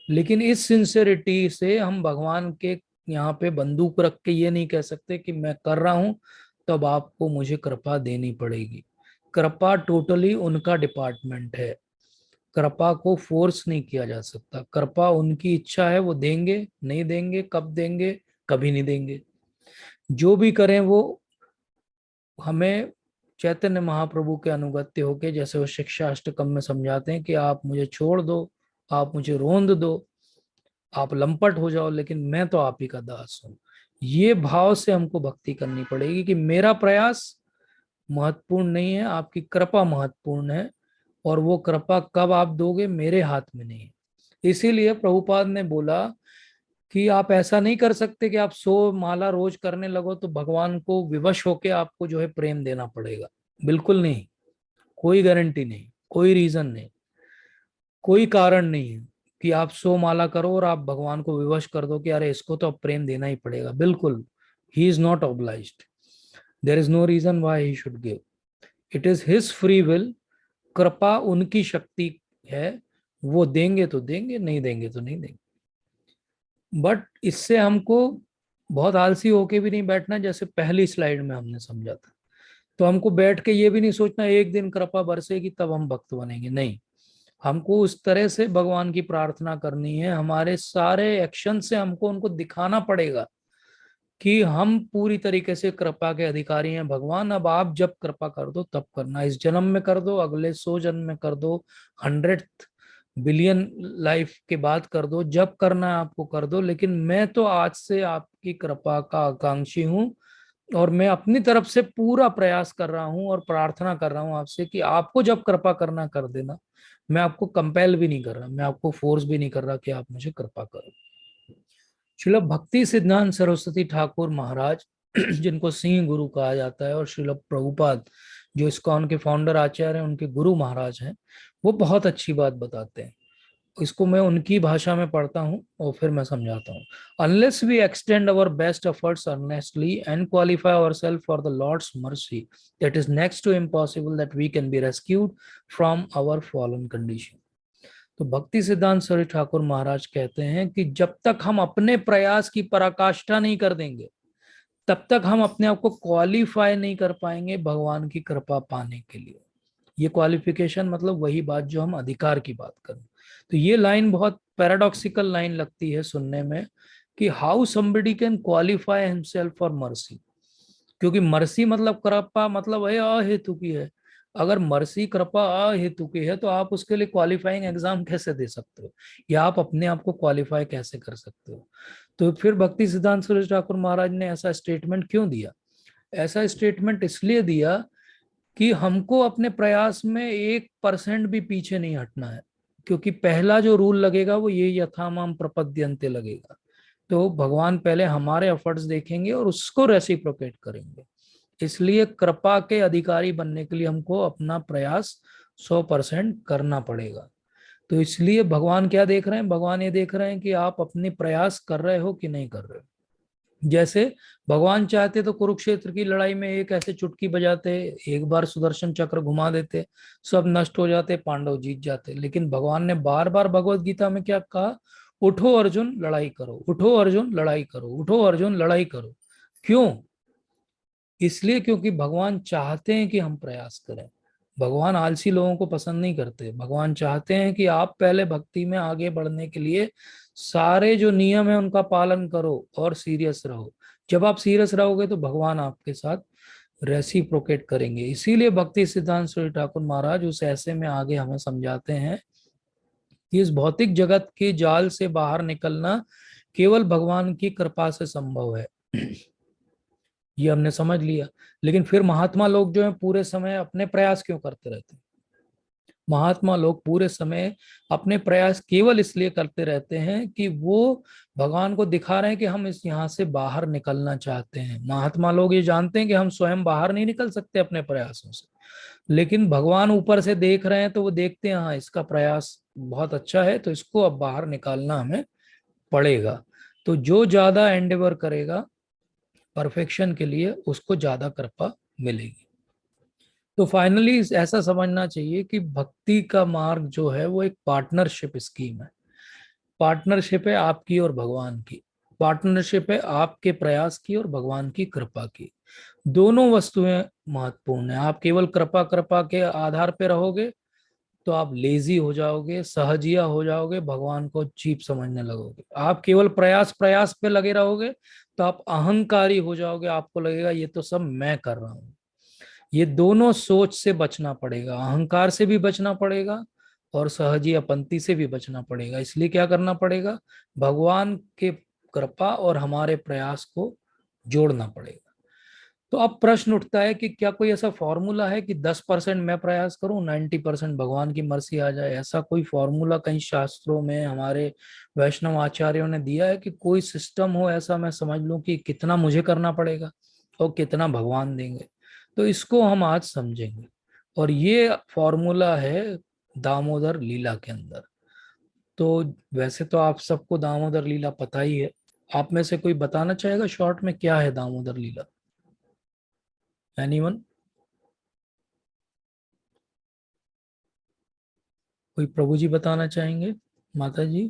लेकिन इस सिंसियरिटी से हम भगवान के यहाँ पे बंदूक रख के ये नहीं कह सकते कि मैं कर रहा हूं तब आपको मुझे कृपा देनी पड़ेगी। कृपा टोटली उनका डिपार्टमेंट है। कृपा को फोर्स नहीं किया जा सकता। कृपा उनकी इच्छा है, वो देंगे, नहीं देंगे, कब देंगे, कभी नहीं देंगे। जो भी करें वो हमें चैतन्य महाप्रभु के अनुगत्य होके, जैसे वो शिक्षा अष्टकम में समझाते हैं कि आप मुझे छोड़ दो, आप मुझे रोंद दो, आप लंपट हो जाओ, लेकिन मैं तो आप ही का दास हूं। ये भाव से हमको भक्ति करनी पड़ेगी कि मेरा प्रयास महत्वपूर्ण नहीं है, आपकी कृपा महत्वपूर्ण है। और वो कृपा कब आप दोगे मेरे हाथ में नहीं है। इसीलिए प्रभुपाद ने बोला कि आप ऐसा नहीं कर सकते कि आप 100 माला रोज करने लगो तो भगवान को विवश होके आपको जो है प्रेम देना पड़ेगा। बिल्कुल नहीं। कोई गारंटी नहीं, कोई रीजन नहीं, कोई कारण नहीं है कि आप 100 माला करो और आप भगवान को विवश कर दो कि अरे इसको तो अब प्रेम देना ही पड़ेगा। बिल्कुल, he is not obliged. There is no reason why he should give. It is his free will. कृपा उनकी शक्ति है। वो देंगे तो देंगे, नहीं देंगे तो नहीं देंगे। बट इससे हमको बहुत आलसी होके भी नहीं बैठना, जैसे पहली स्लाइड में हमने समझा था। तो हमको बैठ के ये भी नहीं सोचना एक दिन कृपा बरसेगी तब हम भक्त बनेंगे। नहीं, हमको उस तरह से भगवान की प्रार्थना करनी है। हमारे सारे एक्शन से हमको उनको दिखाना पड़ेगा कि हम पूरी तरीके से कृपा के अधिकारी हैं। भगवान अब आप जब कृपा कर दो तब करना, इस जन्म में कर दो, अगले 100 जन्म में कर दो, 100th बिलियन लाइफ के बाद कर दो, जब करना है आपको कर दो। लेकिन मैं तो आज से आपकी कृपा का आकांक्षी हूँ और मैं अपनी तरफ से पूरा प्रयास कर रहा हूँ और प्रार्थना कर रहा हूँ आपसे कि आपको जब कृपा करना कर देना। मैं आपको कंपेल भी नहीं कर रहा, मैं आपको फोर्स भी नहीं कर रहा कि आप मुझे कृपा करो। श्रील भक्ति सिद्धांत सरस्वती ठाकुर महाराज जिनको सिंह गुरु कहा जाता है, और श्रील प्रभुपाद जो इस्कॉन के फाउंडर आचार्य हैं, उनके गुरु महाराज हैं, वो बहुत अच्छी बात बताते हैं। इसको मैं उनकी भाषा में पढ़ता हूँ और फिर मैं समझाता हूँ। Unless we extend our best efforts earnestly and qualify ourselves for the lord's mercy, that is next to impossible that we can be rescued from our fallen condition. तो भक्ति सिद्धांत सरस्वती ठाकुर महाराज कहते हैं कि जब तक हम अपने प्रयास की पराकाष्ठा नहीं कर देंगे तब तक हम अपने आप को क्वालिफाई नहीं कर पाएंगे भगवान की कृपा पाने के लिए। ये क्वालिफिकेशन मतलब वही बात जो हम अधिकार की बात करें। तो ये लाइन बहुत पैराडॉक्सिकल लाइन लगती है सुनने में कि how somebody can qualify himself for mercy. क्योंकि मर्सी मतलब कृपा मतलब है अहेतु की है। अगर मर्सी कृपा अहेतु की है तो आप उसके लिए क्वालिफाइंग एग्जाम कैसे दे सकते हो, या आप अपने आप को क्वालिफाई कैसे कर सकते हो? तो फिर भक्ति सिद्धांत सरस्वती ठाकुर महाराज ने ऐसा स्टेटमेंट क्यों दिया? ऐसा स्टेटमेंट इसलिए दिया कि हमको अपने प्रयास में 1% भी पीछे नहीं हटना है। क्योंकि पहला जो रूल लगेगा वो ये यथामाम प्रपद्यन्ते लगेगा। तो भगवान पहले हमारे एफर्ट्स देखेंगे और उसको रेसिप्रोकेट करेंगे। इसलिए कृपा के अधिकारी बनने के लिए हमको अपना प्रयास 100% करना पड़ेगा। तो इसलिए भगवान क्या देख रहे हैं? भगवान ये देख रहे हैं कि आप अपने प्रयास कर रहे हो कि नहीं कर रहे हो। जैसे भगवान चाहते तो कुरुक्षेत्र की लड़ाई में एक ऐसे चुटकी बजाते, एक बार सुदर्शन चक्र घुमा देते, सब नष्ट हो जाते, पांडव जीत जाते। लेकिन भगवान ने बार बार भगवत गीता में क्या कहा? उठो अर्जुन लड़ाई करो, उठो अर्जुन लड़ाई करो, उठो अर्जुन लड़ाई करो। क्यों? इसलिए क्योंकि भगवान चाहते हैं कि हम प्रयास करें। भगवान आलसी लोगों को पसंद नहीं करते। भगवान चाहते हैं कि आप पहले भक्ति में आगे बढ़ने के लिए सारे जो नियम है उनका पालन करो और सीरियस रहो। जब आप सीरियस रहोगे तो भगवान आपके साथ रेसिप्रोकेट करेंगे। इसीलिए भक्ति सिद्धांत श्री ठाकुर महाराज उस ऐसे में आगे हमें समझाते हैं कि इस भौतिक जगत के जाल से बाहर निकलना केवल भगवान की कृपा से संभव है। ये हमने समझ लिया। लेकिन फिर महात्मा लोग जो है पूरे समय अपने प्रयास क्यों करते रहते हैं? महात्मा लोग पूरे समय अपने प्रयास केवल इसलिए करते रहते हैं कि वो भगवान को दिखा रहे हैं कि हम इस यहाँ से बाहर निकलना चाहते हैं। महात्मा लोग ये जानते हैं कि हम स्वयं बाहर नहीं निकल सकते अपने प्रयासों से, लेकिन भगवान ऊपर से देख रहे हैं तो वो देखते हैं हाँ इसका प्रयास बहुत अच्छा है, तो इसको अब बाहर निकालना हमें पड़ेगा। तो जो ज्यादा एंडेवर करेगा परफेक्शन के लिए उसको ज्यादा कृपा मिलेगी। तो फाइनली ऐसा समझना चाहिए कि भक्ति का मार्ग जो है वो एक पार्टनरशिप स्कीम है। पार्टनरशिप है आपकी और भगवान की। पार्टनरशिप है आपके प्रयास की और भगवान की कृपा की। दोनों वस्तुएं महत्वपूर्ण है। आप केवल कृपा कृपा के आधार पे रहोगे तो आप लेजी हो जाओगे, सहजिया हो जाओगे, भगवान को चीप समझने लगोगे। आप केवल प्रयास प्रयास पे लगे रहोगे तो आप अहंकारी हो जाओगे। आपको लगेगा ये तो सब मैं कर रहा हूँ। ये दोनों सोच से बचना पड़ेगा, अहंकार से भी बचना पड़ेगा और सहजियापंती से भी बचना पड़ेगा। इसलिए क्या करना पड़ेगा? भगवान के कृपा और हमारे प्रयास को जोड़ना पड़ेगा। तो अब प्रश्न उठता है कि क्या कोई ऐसा फॉर्मूला है कि 10% मैं प्रयास करूं 90% भगवान की मर्जी आ जाए? ऐसा कोई फॉर्मूला कहीं शास्त्रों में हमारे वैष्णव आचार्यों ने दिया है कि कोई सिस्टम हो ऐसा मैं समझ लूं कि कितना मुझे करना पड़ेगा और कितना भगवान देंगे? तो इसको हम आज समझेंगे। और ये फॉर्मूला है दामोदर लीला के अंदर। तो वैसे तो आप सबको दामोदर लीला पता ही है। आप में से कोई बताना चाहेगा शॉर्ट में क्या है दामोदर लीला? एनीवन? कोई प्रभु जी बताना चाहेंगे? माता जी?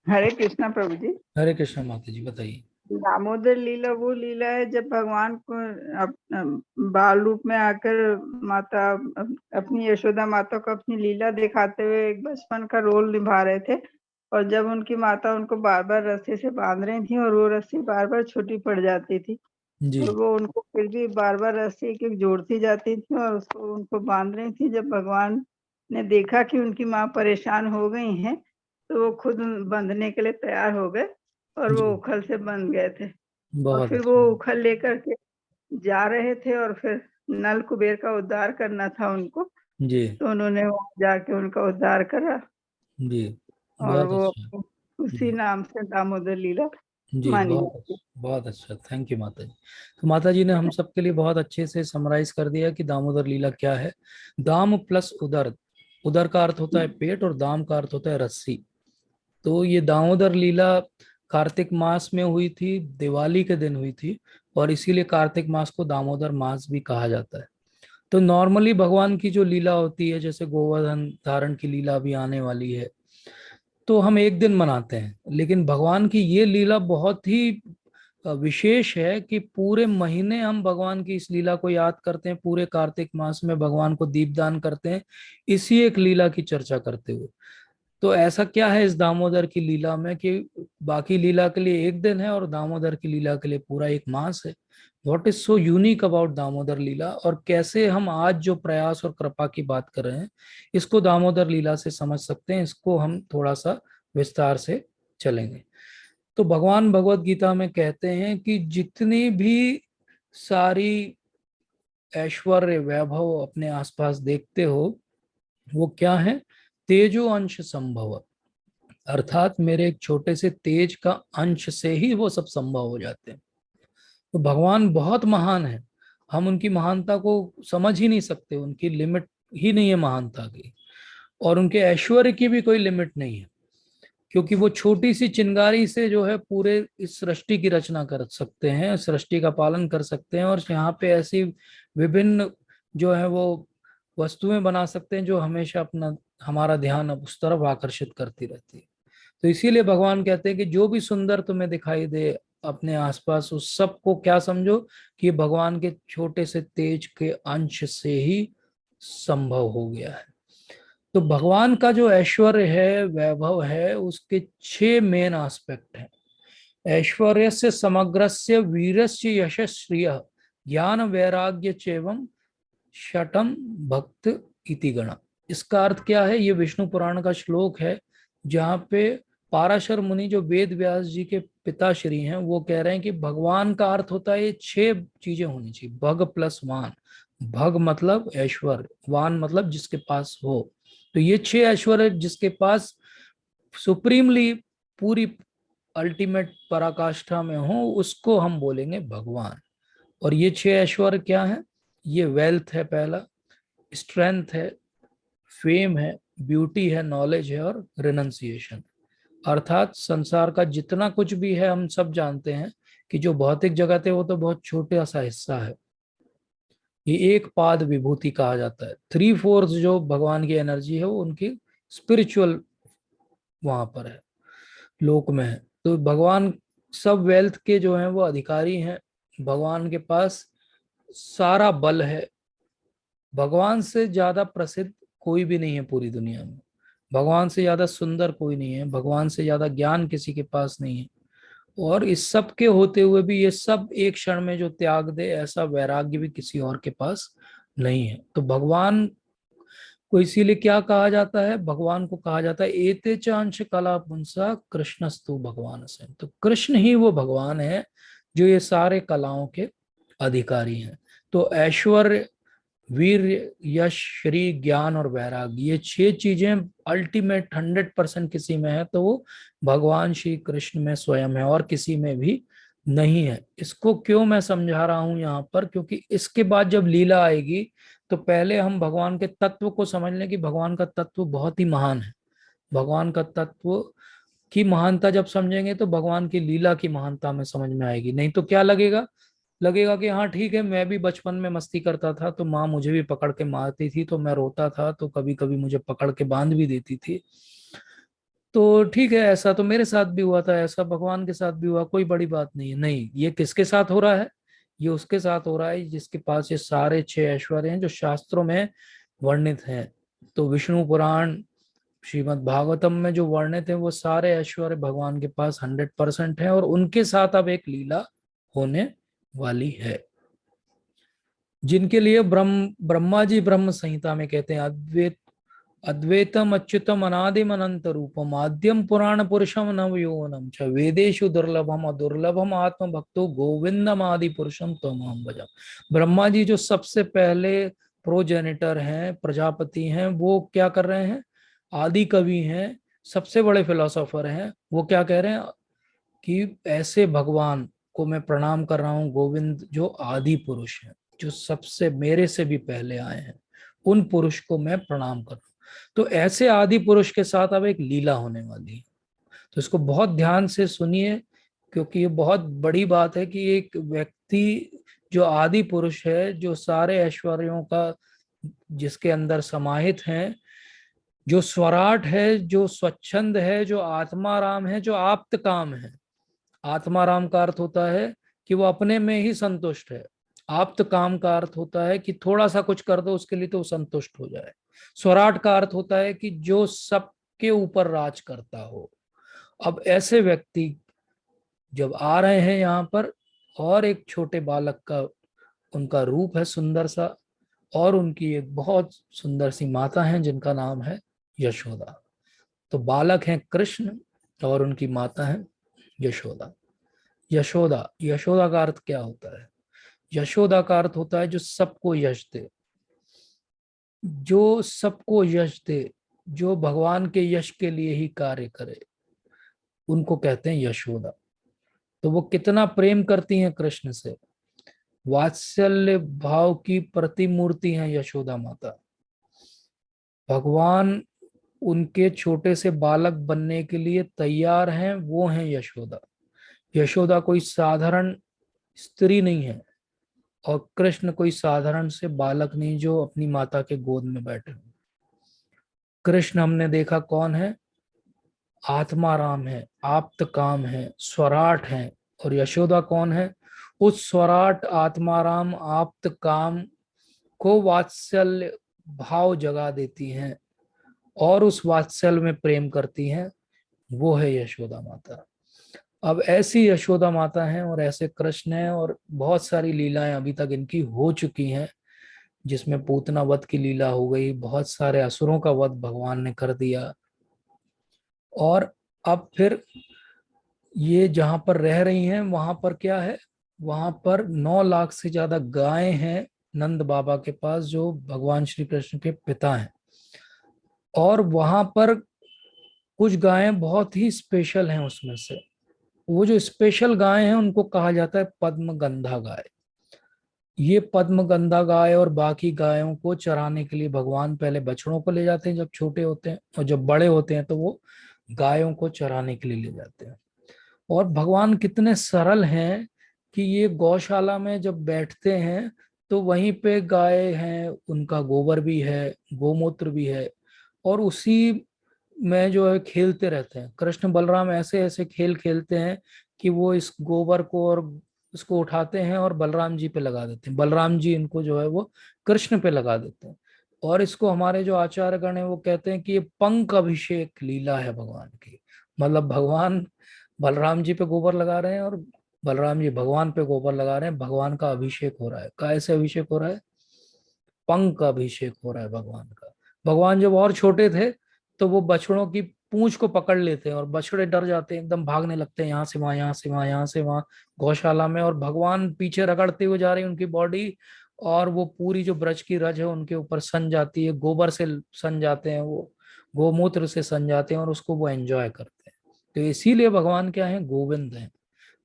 हरे कृष्णा प्रभु जी। हरे कृष्ण माता जी बताइए। दामोदर लीला वो लीला है जब भगवान को बाल रूप में आकर माता अपनी यशोदा माता को अपनी लीला दिखाते हुए एक बचपन का रोल निभा रहे थे। और जब उनकी माता उनको बार बार रस्सी से बांध रही थी और वो रस्सी बार बार छोटी पड़ जाती थी, जी और वो उनको फिर भी बार बार रस्सी एक एक जोड़ती जाती थी और उसको उनको बांध रही थी। जब भगवान ने देखा कि उनकी माँ परेशान हो गई हैं, तो वो खुद बंधने के लिए तैयार हो गए और वो जी, उखल से बंध गए थे। और बहुत फिर वो अच्छा। उखल लेकर के जा रहे थे और फिर नल कुबेर का उद्धार करना था उनको, जी तो उन्होंने वहां जाके उनका उद्धार करा जी, और बहुत वो अच्छा। उसी जी नाम से दामोदर लीला जी, मानी बहुत जाती है। अच्छा, बहुत अच्छा। थैंक यू माता जी। तो माता जी ने हम सबके लिए बहुत अच्छे से समराइज कर दिया कि दामोदर लीला क्या है। दाम प्लस उदर। उदर का अर्थ होता है पेट और दाम का अर्थ होता है रस्सी। तो ये दामोदर लीला कार्तिक मास में हुई थी, दिवाली के दिन हुई थी, और इसीलिए कार्तिक मास को दामोदर मास भी कहा जाता है। तो नॉर्मली भगवान की जो लीला होती है, जैसे गोवर्धन धारण की लीला भी आने वाली है, तो हम एक दिन मनाते हैं। लेकिन भगवान की ये लीला बहुत ही विशेष है कि पूरे महीने हम भगवान की इस लीला को याद करते हैं। पूरे कार्तिक मास में भगवान को दीपदान करते हैं इसी एक लीला की चर्चा करते हुए। तो ऐसा क्या है इस दामोदर की लीला में कि बाकी लीला के लिए एक दिन है और दामोदर की लीला के लिए पूरा एक मास है? What is so unique about Damodar Lila, और कैसे हम आज जो प्रयास और कृपा की बात कर रहे हैं इसको दामोदर लीला से समझ सकते हैं? इसको हम थोड़ा सा विस्तार से चलेंगे। तो भगवान भगवत गीता में कहते हैं कि जितनी भी सारी ऐश्वर्य वैभव अपने आसपास देखते हो वो क्या है? तेजो अंश संभव। अर्थात मेरे एक छोटे से तेज का अंश से ही वो सब संभव हो जाते हैं। तो भगवान बहुत महान है। हम उनकी महानता को समझ ही नहीं सकते। उनकी लिमिट ही नहीं है महानता की, और उनके ऐश्वर्य की भी कोई लिमिट नहीं है। क्योंकि वो छोटी सी चिंगारी से जो है पूरे इस सृष्टि की रचना कर सकते हैं, सृष्टि का पालन कर सकते हैं, और यहाँ पे ऐसी विभिन्न जो है वो वस्तुएं बना सकते हैं जो हमेशा अपना हमारा ध्यान अब उस तरफ आकर्षित करती रहती है। तो इसीलिए भगवान कहते हैं कि जो भी सुंदर तुम्हें दिखाई दे अपने आसपास, उस सब को क्या समझो कि ये भगवान के छोटे से तेज के अंश से ही संभव हो गया है। तो भगवान का जो ऐश्वर्य है, वैभव है, उसके 6 मेन एस्पेक्ट हैं। ऐश्वर्य से समग्रस्य वीरस्य यशस्श्रिय ज्ञान वैराग्य चैवं शटम भक्त इति गण। इसका अर्थ क्या है? ये विष्णु पुराण का श्लोक है जहाँ पे पाराशर मुनि जो वेद व्यास जी के पिताश्री हैं वो कह रहे हैं कि भगवान का अर्थ होता है ये 6 चीजें होनी चाहिए। भग प्लस वान। भग मतलब ऐश्वर्य, वान मतलब जिसके पास हो। तो ये 6 ऐश्वर्य जिसके पास सुप्रीमली पूरी अल्टीमेट पराकाष्ठा में हो, उसको हम बोलेंगे भगवान। और ये 6 ऐश्वर्य क्या है? ये वेल्थ है पहला, स्ट्रेंथ है, फेम है, ब्यूटी है, नॉलेज है, और रिनंसिएशन। अर्थात संसार का जितना कुछ भी है हम सब जानते हैं कि जो भौतिक जगत है वो तो बहुत छोटा सा हिस्सा है। ये एक पाद विभूति कहा जाता है। 3/4 जो भगवान की एनर्जी है वो उनकी स्पिरिचुअल वहां पर है, लोक में है। तो भगवान सब वेल्थ के जो हैं वो अधिकारी हैं। भगवान के पास सारा बल है। भगवान से ज्यादा प्रसिद्ध कोई भी नहीं है पूरी दुनिया में। भगवान से ज्यादा सुंदर कोई नहीं है। भगवान से ज्यादा ज्ञान किसी के पास नहीं है। और इस सब के होते हुए भी ये सब एक क्षण में जो त्याग दे, ऐसा वैराग्य भी किसी और के पास नहीं है। तो भगवान को इसीलिए क्या कहा जाता है? भगवान को कहा जाता है एते च अंश कला पुंसा कृष्णस्तु भगवान से। तो कृष्ण ही वो भगवान है जो ये सारे कलाओं के अधिकारी हैं। तो ऐश्वर्य, वीर, यश, श्री, ज्ञान और वैराग्य, ये 6 चीजें अल्टीमेट 100% किसी में है तो वो भगवान श्री कृष्ण में स्वयं है, और किसी में भी नहीं है। इसको क्यों मैं समझा रहा हूं यहाँ पर? क्योंकि इसके बाद जब लीला आएगी तो पहले हम भगवान के तत्व को समझ लें कि भगवान का तत्व बहुत ही महान है। भगवान का तत्व की महानता जब समझेंगे तो भगवान की लीला की महानता में समझ में आएगी। नहीं तो क्या लगेगा? लगेगा कि हाँ ठीक है, मैं भी बचपन में मस्ती करता था तो माँ मुझे भी पकड़ के मारती थी, तो मैं रोता था तो कभी कभी मुझे पकड़ के बांध भी देती थी। तो ठीक है, ऐसा तो मेरे साथ भी हुआ था, ऐसा भगवान के साथ भी हुआ, कोई बड़ी बात नहीं है। नहीं, ये किसके साथ हो रहा है? ये उसके साथ हो रहा है जिसके पास ये सारे 6 ऐश्वर्य हैं जो शास्त्रों में वर्णित हैं। तो विष्णु पुराण, श्रीमद् भागवतम में जो वर्णित है वो सारे ऐश्वर्य भगवान के पास 100% है, और उनके साथ अब एक लीला होने वाली है जिनके लिए ब्रह्मा जी ब्रह्म संहिता में कहते हैं अद्वैतम अच्युतम अनादिम अनंत रूपम आद्यम पुराण पुरुषम नवयोनम च वेदेषु दुर्लभम अदुर्लभम आत्म भक्तो गोविंदम आदि पुरुषम तमहम भजा। ब्रह्मा जी जो सबसे पहले प्रोजेनिटर हैं, प्रजापति हैं, वो क्या कर रहे हैं? आदि कवि हैं, सबसे बड़े फिलोसोफर हैं। वो क्या कह रहे हैं कि ऐसे भगवान को मैं प्रणाम कर रहा हूँ, गोविंद जो आदि पुरुष है, जो सबसे मेरे से भी पहले आए हैं, उन पुरुष को मैं प्रणाम कर रहा हूँ। तो ऐसे आदि पुरुष के साथ अब एक लीला होने वाली है। तो इसको बहुत ध्यान से सुनिए, क्योंकि ये बहुत बड़ी बात है कि एक व्यक्ति जो आदि पुरुष है, जो सारे ऐश्वर्यों का जिसके अंदर समाहित हैं, जो स्वराट है, जो स्वच्छंद है, जो आत्माराम है, जो आप्त काम है। आत्माराम का अर्थ होता है कि वो अपने में ही संतुष्ट है। आप्त काम का अर्थ होता है कि थोड़ा सा कुछ कर दो उसके लिए तो संतुष्ट हो जाए। स्वराट का अर्थ होता है कि जो सबके ऊपर राज करता हो। अब ऐसे व्यक्ति जब आ रहे हैं यहाँ पर, और एक छोटे बालक का उनका रूप है सुंदर सा, और उनकी एक बहुत सुंदर सी माता है जिनका नाम है यशोदा। तो बालक हैं कृष्ण और उनकी माता है यशोदा। यशोदा, यशोदा का अर्थ क्या होता है? यशोदा का अर्थ होता है जो सबको यश दे, जो सबको यश दे, जो भगवान के यश के लिए ही कार्य करे, उनको कहते हैं यशोदा। तो वो कितना प्रेम करती हैं कृष्ण से, वात्सल्य भाव की प्रतिमूर्ति है यशोदा माता। भगवान उनके छोटे से बालक बनने के लिए तैयार हैं, वो हैं यशोदा। यशोदा कोई साधारण स्त्री नहीं है, और कृष्ण कोई साधारण से बालक नहीं जो अपनी माता के गोद में बैठे हो। कृष्ण हमने देखा कौन है, आत्माराम है, आप्त काम है, स्वराट है। और यशोदा कौन है, उस स्वराट आत्माराम आप्त काम को वात्सल्य भाव जगा देती हैं और उस वात्सल्य में प्रेम करती हैं, वो है यशोदा माता। अब ऐसी यशोदा माता हैं और ऐसे कृष्ण हैं, और बहुत सारी लीलाएं अभी तक इनकी हो चुकी हैं, जिसमें पूतना वध की लीला हो गई, बहुत सारे असुरों का वध भगवान ने कर दिया। और अब फिर ये जहां पर रह रही हैं वहां पर क्या है, वहां पर 9 लाख से ज्यादा गायें हैं नंद बाबा के पास, जो भगवान श्री कृष्ण के पिता हैं। और वहां पर कुछ गायें बहुत ही स्पेशल हैं, उसमें से वो जो स्पेशल गाय हैं उनको कहा जाता है पद्मगंधा गाय। ये पद्मगंधा गाय और बाकी गायों को चराने के लिए भगवान पहले बछड़ों को ले जाते हैं जब छोटे होते हैं, और जब बड़े होते हैं तो वो गायों को चराने के लिए ले जाते हैं। और भगवान कितने सरल हैं कि ये गौशाला में जब बैठते हैं तो वहीं पे गाय हैं, उनका गोबर भी है, गोमूत्र भी है, और उसी में जो है खेलते रहते हैं। कृष्ण बलराम ऐसे ऐसे खेल खेलते हैं कि वो इस गोबर को और उसको उठाते हैं और बलराम जी पे लगा देते हैं, बलराम जी इनको जो है वो कृष्ण पे लगा देते हैं। और इसको हमारे जो आचार्यगण है वो कहते हैं कि ये पंख अभिषेक लीला है भगवान की। मतलब भगवान बलराम जी पे गोबर लगा रहे हैं और बलराम जी भगवान पे गोबर लगा रहे हैं, भगवान का अभिषेक हो रहा है। कैसे अभिषेक हो रहा है, पंख का अभिषेक हो रहा है भगवान का। भगवान जब और छोटे थे तो वो बछड़ों की पूंछ को पकड़ लेते हैं और बछड़े डर जाते हैं, एकदम भागने लगते हैं, यहाँ से वहां, यहाँ से वहां, यहाँ से वहां गौशाला में, और भगवान पीछे रगड़ते हुए जा रही है उनकी बॉडी, और वो पूरी जो ब्रज की रज है उनके ऊपर सन जाती है, गोबर से सन जाते हैं, वो गोमूत्र से सन जाते हैं, और उसको वो एंजॉय करते हैं। तो इसीलिए भगवान क्या है, गोविंद है,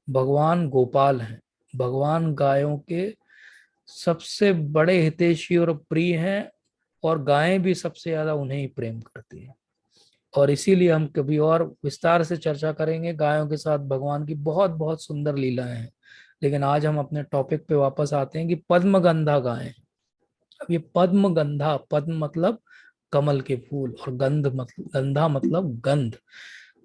भगवान गोपाल हैं, भगवान गायों के सबसे बड़े हितैषी और प्रिय हैं, और गायें भी सबसे ज्यादा उन्हें ही प्रेम करती है। और इसीलिए हम कभी और विस्तार से चर्चा करेंगे, गायों के साथ भगवान की बहुत बहुत सुंदर लीलाएं हैं। लेकिन आज हम अपने टॉपिक पे वापस आते हैं कि पद्मगंधा गायें। अब ये पद्मगंधा, पद्म मतलब कमल के फूल, और गंध मतलब गंधा मतलब गंध।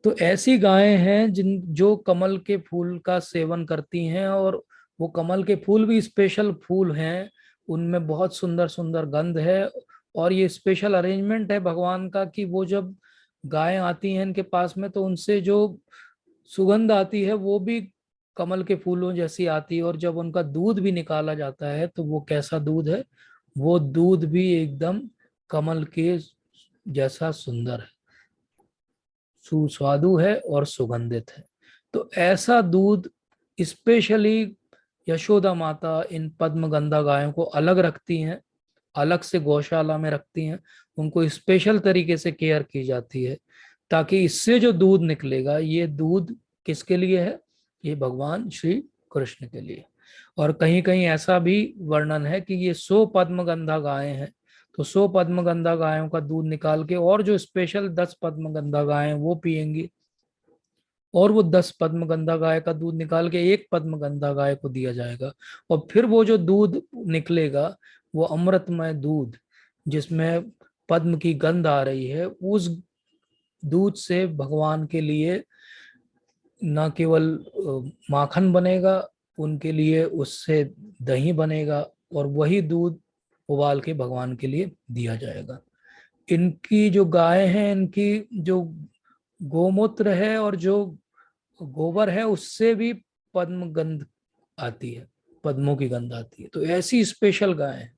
तो ऐसी गायें हैं जिन जो कमल के फूल का सेवन करती हैं, और वो कमल के फूल भी स्पेशल फूल हैं, उनमें बहुत सुंदर सुंदर गंध है। और ये स्पेशल अरेंजमेंट है भगवान का कि वो जब गायें आती हैं इनके पास में तो उनसे जो सुगंध आती है वो भी कमल के फूलों जैसी आती है। और जब उनका दूध भी निकाला जाता है तो वो कैसा दूध है, वो दूध भी एकदम कमल के जैसा सुंदर है, सुस्वादु है और सुगंधित है। तो ऐसा दूध स्पेशली यशोदा माता इन पद्मगंधा गायों को अलग रखती हैं, अलग से गौशाला में रखती हैं, उनको स्पेशल तरीके से केयर की जाती है, ताकि इससे जो दूध निकलेगा ये दूध किसके लिए है, ये भगवान श्री कृष्ण के लिए। और कहीं कहीं ऐसा भी वर्णन है कि ये 100 पद्मगंधा गायें हैं, तो 100 पद्मगंधा गायों का दूध निकाल के और जो स्पेशल 10 पद्मगंधा गायें वो पिएंगी, और वो 10 पद्मगंधा गाय का दूध निकाल के एक पद्मगंधा गाय को दिया जाएगा। और फिर वो जो दूध निकलेगा वो अमृतमय दूध, जिसमें पद्म की गंध आ रही है, उस दूध से भगवान के लिए न केवल माखन बनेगा, उनके लिए उससे दही बनेगा, और वही दूध उबाल के भगवान के लिए दिया जाएगा। इनकी जो गाय हैं, इनकी जो गोमूत्र है और जो गोबर है उससे भी पद्म गंध आती है, पद्मों की गंध आती है। तो ऐसी स्पेशल गाय है।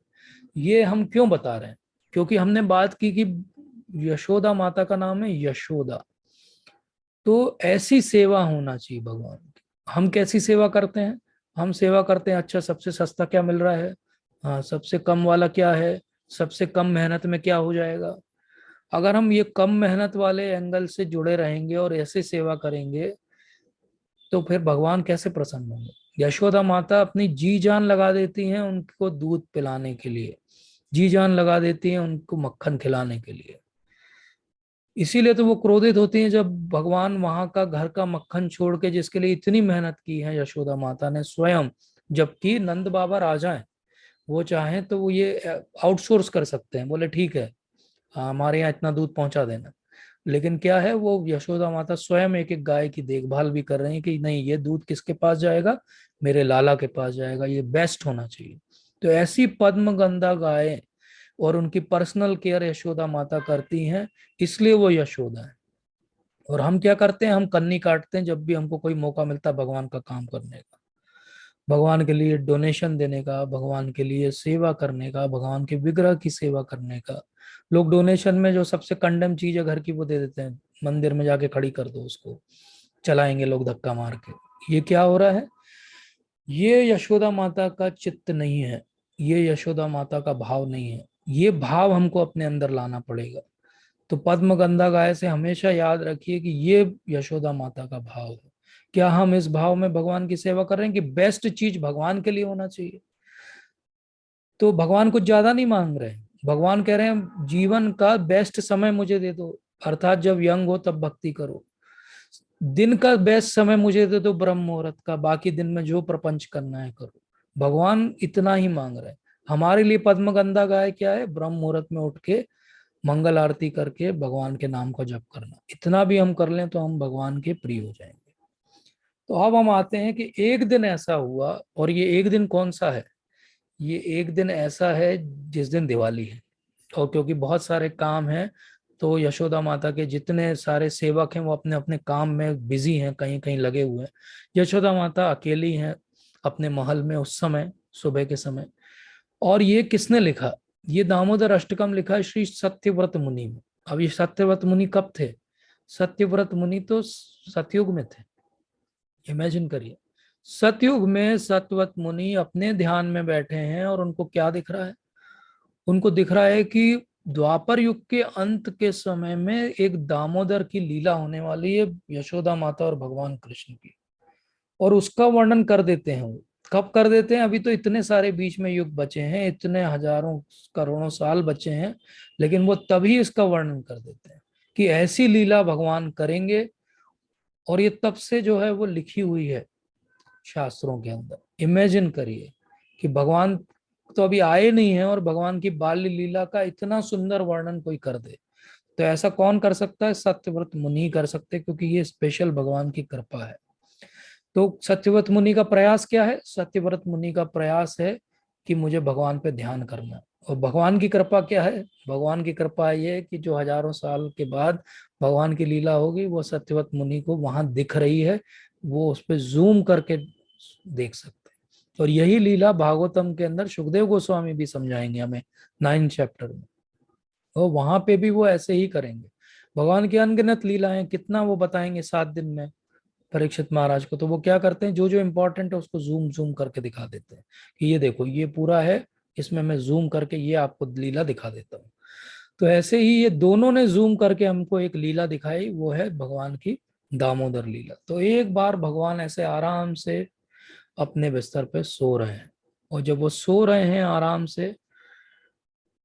ये हम क्यों बता रहे हैं, क्योंकि हमने बात की कि यशोदा माता का नाम है यशोदा, तो ऐसी सेवा होना चाहिए भगवान की। हम कैसी सेवा करते हैं, हम सेवा करते हैं अच्छा सबसे सस्ता क्या मिल रहा है, हाँ सबसे कम वाला क्या है, सबसे कम मेहनत में क्या हो जाएगा। अगर हम ये कम मेहनत वाले एंगल से जुड़े रहेंगे और ऐसे सेवा करेंगे तो फिर भगवान कैसे प्रसन्न होंगे। यशोदा माता अपनी जी जान लगा देती हैं उनको दूध पिलाने के लिए, जी जान लगा देती हैं उनको मक्खन खिलाने के लिए। इसीलिए तो वो क्रोधित होती हैं जब भगवान वहां का घर का मक्खन छोड़ के, जिसके लिए इतनी मेहनत की है यशोदा माता ने स्वयं, जबकि नंद बाबा राजा हैं, वो चाहें तो वो ये आउटसोर्स कर सकते हैं, बोले ठीक है हमारे यहाँ इतना दूध पहुंचा देना। लेकिन क्या है, वो यशोदा माता स्वयं एक एक गाय की देखभाल भी कर रही है कि नहीं ये दूध किसके पास जाएगा, मेरे लाला के पास जाएगा, ये बेस्ट होना चाहिए। तो ऐसी पद्म गंधा गायें और उनकी पर्सनल केयर यशोदा माता करती हैं, इसलिए वो यशोदा है। और हम क्या करते हैं, हम कन्नी काटते हैं जब भी हमको कोई मौका मिलता है भगवान का काम करने का, भगवान के लिए डोनेशन देने का, भगवान के लिए सेवा करने का, भगवान के विग्रह की सेवा करने का। लोग डोनेशन में जो सबसे कंडम चीज है घर की वो दे देते हैं, मंदिर में जाके खड़ी कर दो उसको, चलाएंगे लोग धक्का मार के। ये क्या हो रहा है, ये यशोदा माता का चित्त नहीं है, ये यशोदा माता का भाव नहीं है। ये भाव हमको अपने अंदर लाना पड़ेगा। तो पद्म गंधा गाय से हमेशा याद रखिए कि ये यशोदा माता का भाव है। क्या हम इस भाव में भगवान की सेवा कर रहे हैं कि बेस्ट चीज भगवान के लिए होना चाहिए। तो भगवान कुछ ज्यादा नहीं मांग रहे हैं, भगवान कह रहे हैं जीवन का बेस्ट समय मुझे दे दो, अर्थात जब यंग हो तब भक्ति करो। दिन का बेस्ट समय मुझे दे दो ब्रह्म मुहूर्त का, बाकी दिन में जो प्रपंच करना है करो। भगवान इतना ही मांग रहे हैं। हमारे लिए पद्मगंधा गाय क्या है, ब्रह्म मुहूर्त में उठ के मंगल आरती करके भगवान के नाम का जप करना। इतना भी हम कर लें तो हम भगवान के प्रिय हो जाएंगे। तो अब हम आते हैं कि एक दिन ऐसा हुआ, और ये एक दिन कौन सा है, ये एक दिन ऐसा है जिस दिन दिवाली है। और क्योंकि बहुत सारे काम हैं, तो यशोदा माता के जितने सारे सेवक हैं वो अपने अपने काम में बिजी हैं, कहीं कहीं लगे हुए हैं। यशोदा माता अकेली हैं अपने महल में उस समय, सुबह के समय। और ये किसने लिखा, ये दामोदर अष्टकम लिखा है श्री सत्यव्रत मुनि में। अब ये सत्यव्रत मुनि कब थे, सत्यव्रत मुनि तो सतयुग में थे। इमेजिन करिए, सतयुग में सत्यव्रत मुनि अपने ध्यान में बैठे हैं और उनको क्या दिख रहा है, उनको दिख रहा है कि द्वापर युग के अंत के समय में एक दामोदर की लीला होने वाली है, यशोदा माता और भगवान कृष्ण की। और उसका वर्णन कर देते हैं वो। कब कर देते हैं, अभी तो इतने सारे बीच में युग बचे हैं, इतने हजारों करोड़ों साल बचे हैं, लेकिन वो तभी इसका वर्णन कर देते हैं कि ऐसी लीला भगवान करेंगे। और ये तब से जो है वो लिखी हुई है शास्त्रों के अंदर। इमेजिन करिए कि भगवान तो अभी आए नहीं है और भगवान की बाल्य लीला का इतना सुंदर वर्णन कोई कर दे। तो ऐसा कौन कर सकता है, सत्यव्रत मुनि कर सकते हैं, क्योंकि ये स्पेशल भगवान की कृपा है। तो सत्यव्रत मुनि का प्रयास क्या है, सत्यव्रत मुनि का प्रयास है कि मुझे भगवान पे ध्यान करना है। और भगवान की कृपा क्या है, भगवान की कृपा ये है कि जो हजारों साल के बाद भगवान की लीला होगी वो सत्यव्रत मुनि को वहां दिख रही है, वो उस पर जूम करके देख सकते हैं। और यही लीला भागवतम के अंदर सुखदेव गोस्वामी भी समझाएंगे हमें 9 चैप्टर में। और वहां पे भी वो ऐसे ही करेंगे। भगवान की अनगिनत लीलाएं, कितना वो बताएंगे 7 दिन में परीक्षित महाराज को। तो वो क्या करते हैं, जो जो इम्पोर्टेंट है उसको जूम जूम करके दिखा देते हैं कि ये देखो ये पूरा है, इसमें मैं जूम करके ये आपको लीला दिखा देता हूँ। तो ऐसे ही ये दोनों ने जूम करके हमको एक लीला दिखाई, वो है भगवान की दामोदर लीला। तो एक बार भगवान ऐसे आराम से अपने बिस्तर पे सो रहे हैं, और जब वो सो रहे हैं आराम से,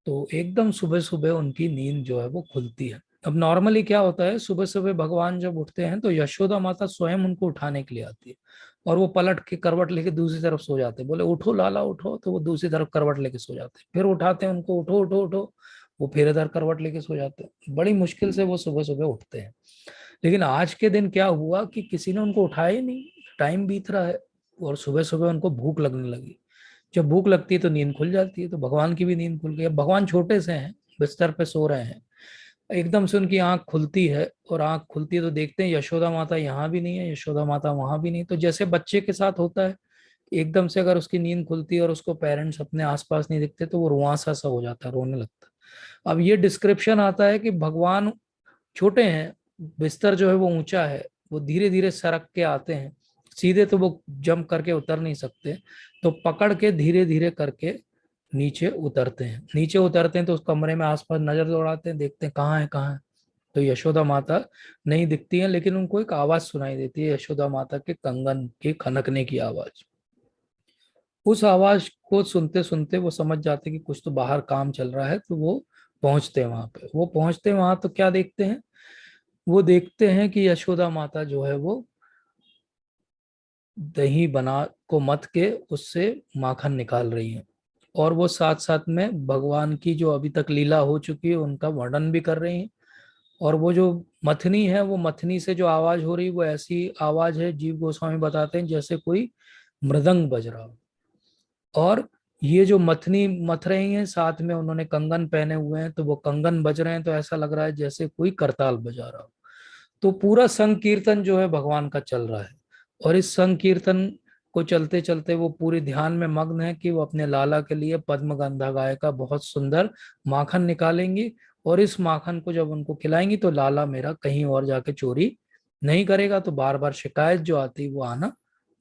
तो एकदम सुबह सुबह उनकी नींद जो है वो खुलती है। अब नॉर्मली क्या होता है, सुबह सुबह भगवान जब उठते हैं तो यशोदा माता स्वयं उनको उठाने के लिए आती है, और वो पलट के करवट लेके दूसरी तरफ सो जाते हैं, बोले उठो लाला उठो, तो वो दूसरी तरफ करवट लेके सो जाते हैं। फिर उठाते हैं उनको, उठो उठो उठो, वो फिर इधर करवट लेके सो जाते हैं। बड़ी मुश्किल से वो सुबह सुबह उठते हैं। लेकिन आज के दिन क्या हुआ कि किसी ने उनको उठाया ही नहीं, टाइम बीत रहा है, और सुबह सुबह उनको भूख लगने लगी। जब भूख लगती है तो नींद खुल जाती है, तो भगवान की भी नींद खुल गई। अब भगवान छोटे से हैं, बिस्तर पे सो रहे हैं, एकदम से उनकी आंख खुलती है, और आंख खुलती है तो देखते हैं यशोदा माता यहाँ भी नहीं है, यशोदा माता वहां भी नहीं। तो जैसे बच्चे के साथ होता है, एकदम से अगर उसकी नींद खुलती है और उसको पेरेंट्स अपने आसपास नहीं दिखते तो वो रुआंसा सा हो जाता है, रोने लगता है। अब ये डिस्क्रिप्शन आता है कि भगवान छोटे हैं, बिस्तर जो है वो ऊंचा है, वो धीरे धीरे सरक के आते हैं, सीधे तो वो जंप करके उतर नहीं सकते, तो पकड़ के धीरे धीरे करके नीचे उतरते हैं। नीचे उतरते हैं तो उस कमरे में आसपास नजर दौड़ाते हैं, देखते हैं कहाँ है कहाँ है। तो यशोदा माता नहीं दिखती है, लेकिन उनको एक आवाज सुनाई देती है, यशोदा माता के कंगन के खनकने की आवाज। उस आवाज को सुनते सुनते वो समझ जाते कि कुछ तो बाहर काम चल रहा है, तो वो पहुंचते वहां पे, वो पहुंचते वहां तो क्या देखते हैं, वो देखते हैं कि यशोदा माता जो है वो दही बना को मथ के उससे माखन निकाल रही है, और वो साथ साथ में भगवान की जो अभी तक लीला हो चुकी है उनका वर्णन भी कर रही हैं। और वो जो मथनी है, वो मथनी से जो आवाज हो रही है वो ऐसी आवाज है, जीव गोस्वामी बताते हैं, जैसे कोई मृदंग बज रहा हो। और ये जो मथनी मथ रही हैं, साथ में उन्होंने कंगन पहने हुए हैं, तो वो कंगन बज रहे हैं, तो ऐसा लग रहा है जैसे कोई करताल बजा रहा हो। तो पूरा संकीर्तन जो है भगवान का चल रहा है। और इस संकीर्तन को चलते चलते वो पूरे ध्यान में मग्न है कि वो अपने लाला के लिए पद्मगंधा गाय का बहुत सुंदर माखन निकालेंगी, और इस माखन को जब उनको खिलाएंगी तो लाला मेरा कहीं और जाके चोरी नहीं करेगा, तो बार बार शिकायत जो आती वो आना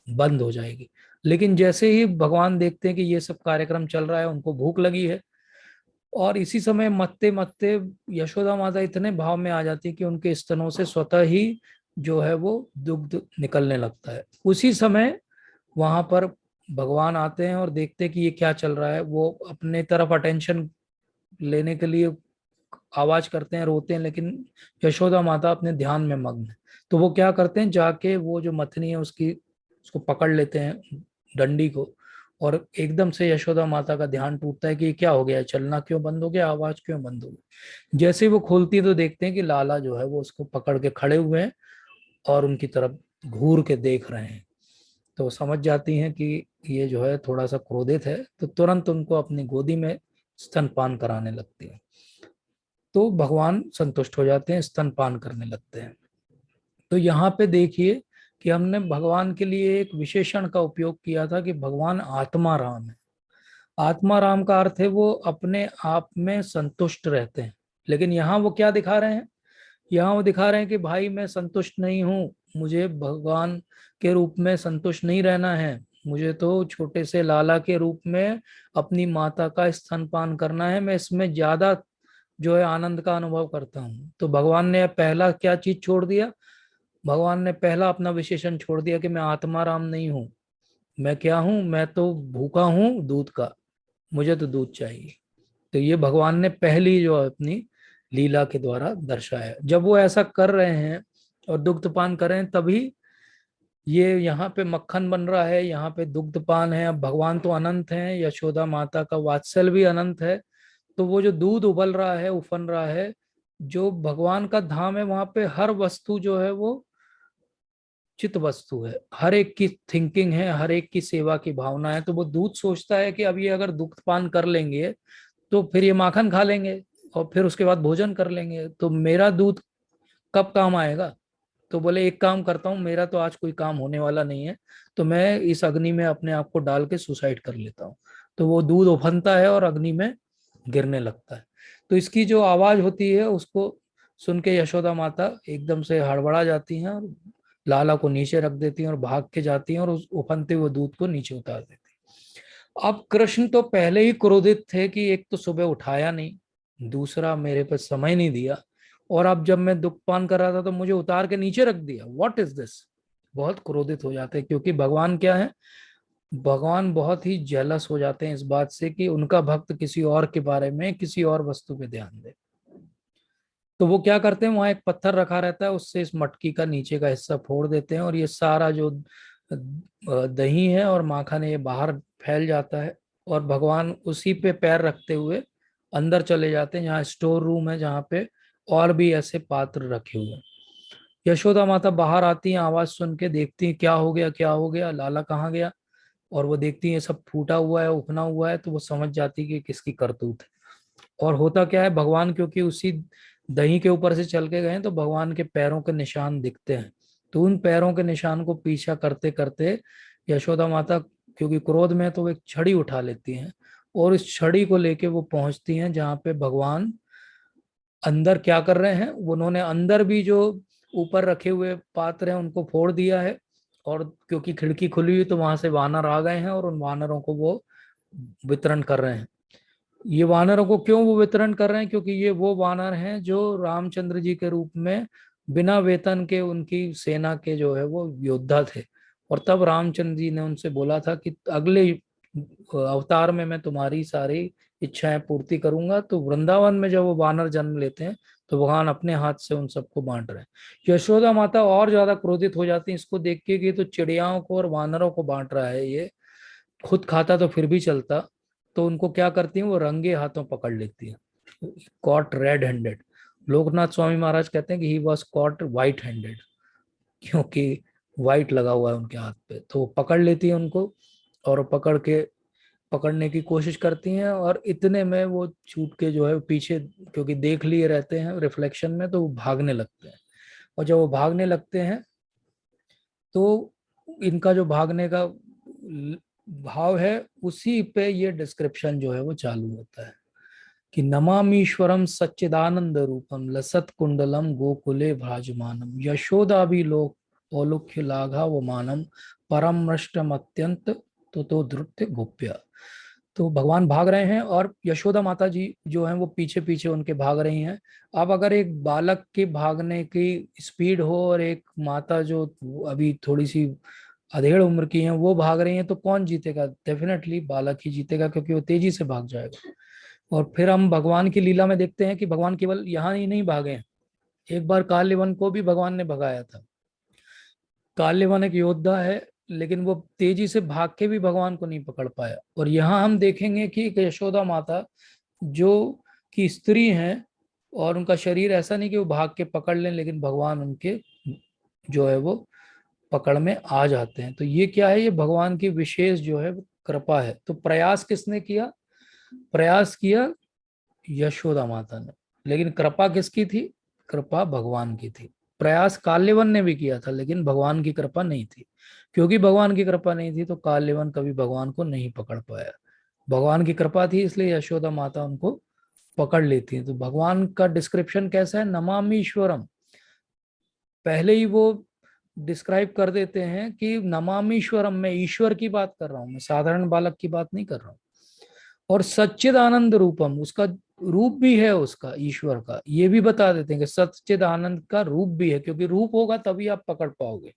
बंद हो जाएगी। लेकिन जैसे ही भगवान देखते हैं कि ये सब कार्यक्रम चल रहा है, उनको भूख लगी है, और इसी समय मत्ते मत्ते यशोदा माता इतने भाव में आ जाती है कि उनके स्तनों से स्वतः ही जो है वो दुग्ध निकलने लगता है। उसी समय वहां पर भगवान आते हैं और देखते हैं कि ये क्या चल रहा है। वो अपने तरफ अटेंशन लेने के लिए आवाज करते हैं, रोते हैं, लेकिन यशोदा माता अपने ध्यान में मग्न है। तो वो क्या करते हैं, जाके वो जो मथनी है उसकी उसको पकड़ लेते हैं, डंडी को, और एकदम से यशोदा माता का ध्यान टूटता है कि ये क्या हो गया, चलना क्यों बंद हो गया, आवाज क्यों बंद हो गई। जैसे ही वो खोलती है तो देखते हैं कि लाला जो है वो उसको पकड़ के खड़े हुए हैं और उनकी तरफ घूर के देख रहे हैं। तो समझ जाती हैं कि ये जो है थोड़ा सा क्रोधित है, तो तुरंत उनको अपनी गोदी में स्तनपान कराने लगती है। तो भगवान संतुष्ट हो जाते हैं, स्तनपान करने लगते हैं। तो यहाँ पे देखिए कि हमने भगवान के लिए एक विशेषण का उपयोग किया था कि भगवान आत्मा राम है। आत्मा राम का अर्थ है वो अपने आप में संतुष्ट रहते हैं। लेकिन यहाँ वो क्या दिखा रहे हैं, यहाँ वो दिखा रहे हैं कि भाई मैं संतुष्ट नहीं हूँ, मुझे भगवान के रूप में संतुष्ट नहीं रहना है, मुझे तो छोटे से लाला के रूप में अपनी माता का स्तनपान करना है, मैं इसमें ज्यादा जो है आनंद का अनुभव करता हूँ। तो भगवान ने पहला क्या चीज छोड़ दिया, भगवान ने पहला अपना विशेषण छोड़ दिया कि मैं आत्मा राम नहीं हूँ। मैं क्या हूँ, मैं तो भूखा हूँ दूध का, मुझे तो दूध चाहिए। तो ये भगवान ने पहली जो अपनी लीला के द्वारा दर्शाया। जब वो ऐसा कर रहे हैं और दुग्धपान कर रहे हैं, तभी ये यहाँ पे मक्खन बन रहा है, यहाँ पे दुग्धपान है। अब भगवान तो अनंत हैं, यशोदा माता का वात्सल भी अनंत है। तो वो जो दूध उबल रहा है, उफन रहा है, जो भगवान का धाम है, वहां पे हर वस्तु जो है वो चित वस्तु है, हर एक की थिंकिंग है, हर एक की सेवा की भावना है। तो वो दूध सोचता है कि अब ये अगर दुग्धपान कर लेंगे तो फिर ये माखन खा लेंगे और फिर उसके बाद भोजन कर लेंगे, तो मेरा दूध कब काम आएगा। तो बोले एक काम करता हूँ, मेरा तो आज कोई काम होने वाला नहीं है, तो मैं इस अग्नि में अपने आप को डाल के सुसाइड कर लेता हूँ। तो वो दूध उफनता है और अग्नि में गिरने लगता है। तो इसकी जो आवाज होती है उसको सुन के यशोदा माता एकदम से हड़बड़ा जाती हैं और लाला को नीचे रख देती हैं और भाग के जाती हैं और उस उफनते हुए दूध को नीचे उतार देती हैं। अब कृष्ण तो पहले ही क्रोधित थे कि एक तो सुबह उठाया नहीं, दूसरा मेरे पे समय नहीं दिया, और अब जब मैं दुखपान कर रहा था तो मुझे उतार के नीचे रख दिया, व्हाट इज दिस। बहुत क्रोधित हो जाते हैं, क्योंकि भगवान क्या है, भगवान बहुत ही जेलस हो जाते हैं इस बात से कि उनका भक्त किसी और के बारे में, किसी और वस्तु पे ध्यान दे। तो वो क्या करते हैं, वहां एक पत्थर रखा रहता है, उससे इस मटकी का नीचे का हिस्सा फोड़ देते हैं, और ये सारा जो दही है और माखन है ये बाहर फैल जाता है। और भगवान उसी पे पैर रखते हुए अंदर चले जाते हैं, जहाँ स्टोर रूम है, जहाँ पे और भी ऐसे पात्र रखे हुए हैं। यशोदा माता बाहर आती हैं, आवाज सुन के देखती हैं क्या हो गया, क्या हो गया, लाला कहाँ गया। और वो देखती है सब फूटा हुआ है, उफना हुआ है, तो वो समझ जाती है कि किसकी करतूत है। और होता क्या है, भगवान क्योंकि उसी दही के ऊपर से चल के गए तो भगवान के पैरों के निशान दिखते हैं। तो उन पैरों के निशान को पीछा करते करते यशोदा माता, क्योंकि क्रोध में है, तो वो एक छड़ी उठा लेती हैं और इस छड़ी को लेके वो पहुंचती हैं जहाँ पे भगवान अंदर क्या कर रहे हैं। उन्होंने अंदर भी जो ऊपर रखे हुए पात्र हैं उनको फोड़ दिया है, और क्योंकि खिड़की खुली हुई तो वहां से वानर आ गए हैं और उन वानरों को वो वितरण कर रहे हैं। ये वानरों को क्यों वो वितरण कर रहे हैं, क्योंकि ये वो वानर हैं जो रामचंद्र जी के रूप में बिना वेतन के उनकी सेना के जो है वो योद्धा थे। और तब रामचंद्र जी ने उनसे बोला था कि अगले अवतार में मैं तुम्हारी सारी इच्छाएं पूर्ति करूंगा। तो वृंदावन में जब वो वानर जन्म लेते हैं तो भगवान अपने हाथ से उन सबको बांट रहे हैं। यशोदा माता और ज्यादा क्रोधित हो जाती है इसको देख के कि तो चिड़ियाओं को और वानरों को बांट रहा है, ये खुद खाता तो फिर भी चलता। तो उनको क्या करती है, वो रंगे हाथों पकड़ लेती है, cot red handed. Loknath Swami Maharaj कहते हैं कि he was caught white handed, क्योंकि वाइट लगा हुआ है उनके हाथ पे। तो वो पकड़ लेती है उनको और पकड़ने की कोशिश करती हैं, और इतने में वो छूट के जो है पीछे, क्योंकि देख लिए रहते हैं रिफ्लेक्शन में, तो वो भागने लगते हैं। और जब वो भागने लगते हैं तो इनका जो भागने का भाव है उसी पे ये डिस्क्रिप्शन जो है वो चालू होता है कि नमामीश्वरम सच्चिदानंद रूपम लसत कुंडलम गोकुले भ्राजमानम यशोदा भी लोक औलुख्य लाघा वो मानम परम नष्टम अत्यंत तो धृत्य गोप्य। तो भगवान भाग रहे हैं और यशोदा माता जी जो हैं वो पीछे पीछे उनके भाग रही हैं। अब अगर एक बालक के भागने की स्पीड हो और एक माता जो अभी थोड़ी सी अधेड़ उम्र की हैं वो भाग रही हैं, तो कौन जीतेगा? डेफिनेटली बालक ही जीतेगा, क्योंकि वो तेजी से भाग जाएगा। और फिर हम भगवान की लीला में देखते हैं कि भगवान केवल यहाँ ही नहीं भागे हैं, एक बार काल्यवन को भी भगवान ने भगाया था। काल्यवन एक योद्धा है, लेकिन वो तेजी से भाग के भी भगवान को नहीं पकड़ पाया। और यहाँ हम देखेंगे कि एक यशोदा माता जो कि स्त्री हैं, और उनका शरीर ऐसा नहीं कि वो भाग के पकड़ लें, लेकिन भगवान उनके जो है वो पकड़ में आ जाते हैं। तो ये क्या है? ये भगवान की विशेष जो है कृपा है। तो प्रयास किसने किया? प्रयास किया यशोदा माता ने, लेकिन कृपा किसकी थी? कृपा भगवान की थी। प्रयास काल्यवन ने भी किया था, लेकिन भगवान की कृपा नहीं थी। क्योंकि भगवान की कृपा नहीं थी तो काल्यवन कभी भगवान को नहीं पकड़ पाया। भगवान की कृपा थी इसलिए यशोदा माता उनको पकड़ लेती है। तो भगवान का डिस्क्रिप्शन कैसा है? नमामि ईश्वरम। पहले ही वो डिस्क्राइब कर देते हैं कि नमामीश्वरम, मैं ईश्वर की बात कर रहा हूं, मैं साधारण बालक की बात नहीं कर रहा हूं। और सच्चिदानंद रूपम, उसका रूप भी है, उसका ईश्वर का ये भी बता देते हैं कि सच्चिदानंद का रूप भी है, क्योंकि रूप होगा तभी आप पकड़ पाओगे,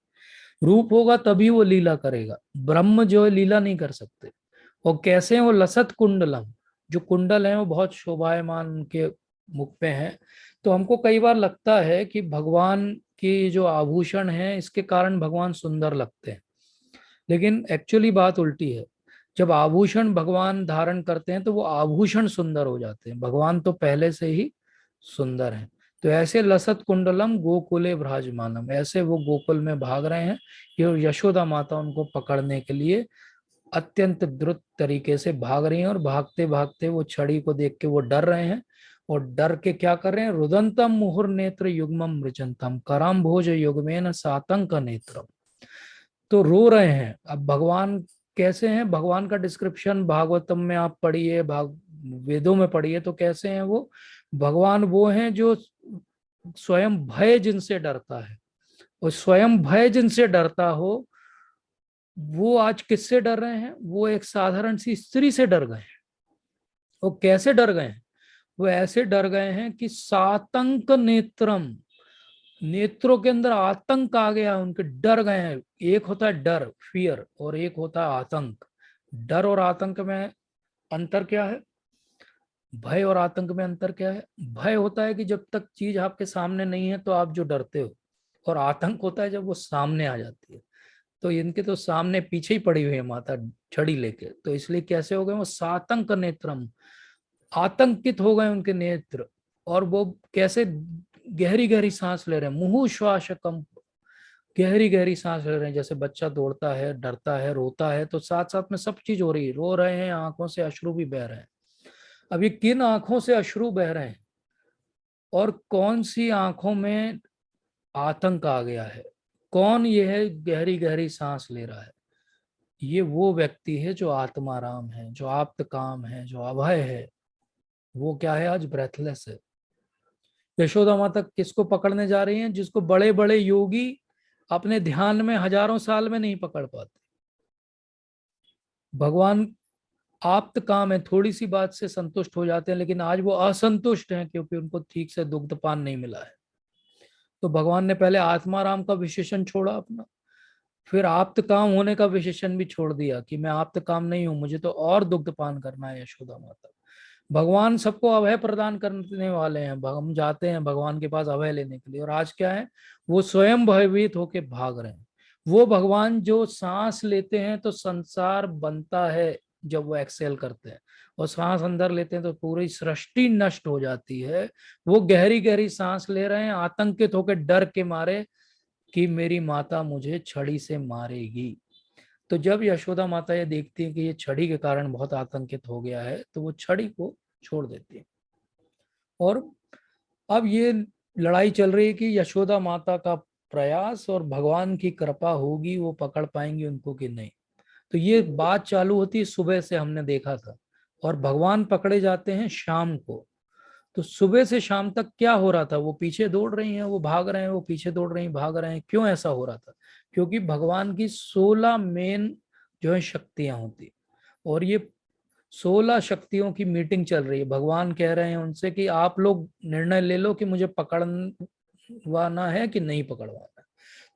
रूप होगा तभी वो लीला करेगा। ब्रह्म जो है लीला नहीं कर सकते। और कैसे हैं वो? लसत कुंडलम, जो कुंडल है वो बहुत शोभायमान उनके मुख पे हैं। तो हमको कई बार लगता है कि भगवान की जो आभूषण है इसके कारण भगवान सुंदर लगते हैं, लेकिन एक्चुअली बात उल्टी है। जब आभूषण भगवान धारण करते हैं तो वो आभूषण सुंदर हो जाते हैं, भगवान तो पहले से ही सुंदर हैं। तो ऐसे लसत कुंडलम गोकुले भ्राजमानम, ऐसे वो गोकुल में भाग रहे हैं। ये यशोदा माता उनको पकड़ने के लिए अत्यंत द्रुत तरीके से भाग रही हैं, और भागते भागते वो छड़ी को देख के वो डर रहे हैं। और डर के क्या कर रहे हैं? रुदंतम मुहुर नेत्र युग्मम मृजंतम कराम भोज युग्मेन सातंक नेत्रम। तो रो रहे हैं। अब भगवान कैसे हैं? भगवान का डिस्क्रिप्शन भागवतम में आप पढ़िए, वेदों में पढ़िए, तो कैसे हैं वो? भगवान वो हैं जो स्वयं भय जिनसे डरता है, और स्वयं भय जिनसे डरता हो वो आज किससे डर रहे हैं? वो एक साधारण सी स्त्री से डर गए हैं। वो कैसे डर गए हैं? वो ऐसे डर गए हैं कि सातंक नेत्रम, नेत्रों के अंदर आतंक आ गया, उनके डर गए हैं। एक होता है डर, फियर, और एक होता है आतंक। डर और आतंक में अंतर क्या है? भय और आतंक में अंतर क्या है? भय होता है कि जब तक चीज आपके सामने नहीं है तो आप जो डरते हो, और आतंक होता है जब वो सामने आ जाती है। तो इनके तो सामने पीछे ही पड़ी हुई है माता छड़ी लेके, तो इसलिए कैसे हो गए? वो सातंक नेत्रम, आतंकित हो गए उनके नेत्र। और वो कैसे? गहरी गहरी सांस ले रहे हैं, मुहु श्वास कंप, गहरी गहरी सांस ले रहे हैं। जैसे बच्चा दौड़ता है, डरता है, रोता है, तो साथ साथ में सब चीज हो रही है। रो रहे हैं, आंखों से अश्रु भी बह रहे हैं। अब ये किन आंखों से अश्रु बह रहे हैं और कौन सी आंखों में आतंक आ गया है? कौन ये है गहरी गहरी सांस ले रहा है? ये वो व्यक्ति है जो आत्माराम है, जो आप्त काम है, जो अभय है। वो क्या है? आज ब्रेथलेस है। यशोदा माता किसको पकड़ने जा रही हैं? जिसको बड़े बड़े योगी अपने ध्यान में हजारों साल में नहीं पकड़ पाते। भगवान आप्त काम है, थोड़ी सी बात से संतुष्ट हो जाते हैं, लेकिन आज वो असंतुष्ट हैं क्योंकि उनको ठीक से दुग्धपान नहीं मिला है। तो भगवान ने पहले आत्माराम का विशेषण छोड़ा अपना, फिर आप्त काम होने का विशेषण भी छोड़ दिया कि मैं आप्त काम नहीं हूं, मुझे तो और दुग्ध पान करना है यशोदा माता। भगवान सबको अभय प्रदान करने वाले हैं, हम जाते हैं भगवान के पास अभय लेने के लिए, और आज क्या है, वो स्वयं भयभीत होके भाग रहे हैं। वो भगवान जो सांस लेते हैं तो संसार बनता है, जब वो एक्सेल करते हैं, और सांस अंदर लेते हैं तो पूरी सृष्टि नष्ट हो जाती है। वो गहरी गहरी सांस ले रहे हैं आतंकित होकर, डर के मारे कि मेरी माता मुझे छड़ी से मारेगी। तो जब यशोदा माता ये देखती है कि ये छड़ी के कारण बहुत आतंकित हो गया है, तो वो छड़ी को छोड़ देती है। और अब ये लड़ाई चल रही है कि यशोदा माता का प्रयास और भगवान की कृपा होगी, वो पकड़ पाएंगी उनको कि नहीं। तो ये बात चालू होती है सुबह से, हमने देखा था, और भगवान पकड़े जाते हैं शाम को। तो सुबह से शाम तक क्या हो रहा था, वो पीछे दौड़ रही हैं, वो भाग रहे हैं, वो पीछे दौड़ रही हैं, भाग रहे हैं। क्यों ऐसा हो रहा था? क्योंकि भगवान की 16 मेन जो है शक्तियां होती, और ये 16 शक्तियों की मीटिंग चल रही है। भगवान कह रहे हैं उनसे कि आप लोग निर्णय ले लो कि मुझे पकड़वाना है कि नहीं पकड़वाना है।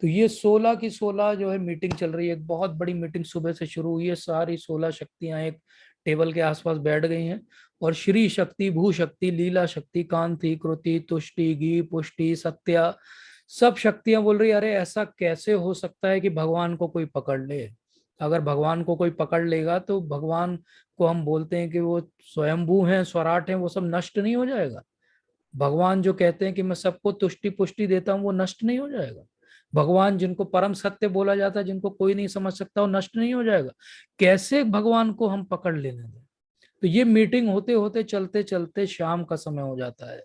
तो ये 16 की 16 जो है मीटिंग चल रही है, एक बहुत बड़ी मीटिंग सुबह से शुरू हुई है। सारी 16 शक्तियां एक टेबल के आसपास बैठ गई हैं, और श्री शक्ति, भू शक्ति, लीला शक्ति, कांति, कृति, तुष्टि, गी, पुष्टि, सत्या, सब शक्तियां बोल रही, अरे ऐसा कैसे हो सकता है कि भगवान को कोई पकड़ ले। अगर भगवान को कोई पकड़ लेगा तो भगवान को हम बोलते हैं कि वो स्वयंभू हैं, स्वराट हैं, वो सब नष्ट नहीं हो जाएगा? भगवान जो कहते हैं कि मैं सबको तुष्टि पुष्टि देता हूं, वो नष्ट नहीं हो जाएगा? भगवान जिनको परम सत्य बोला जाता है, जिनको कोई नहीं समझ सकता, वो नष्ट नहीं हो जाएगा? कैसे भगवान को हम पकड़ लेने दें? तो ये मीटिंग होते होते चलते चलते शाम का समय हो जाता है,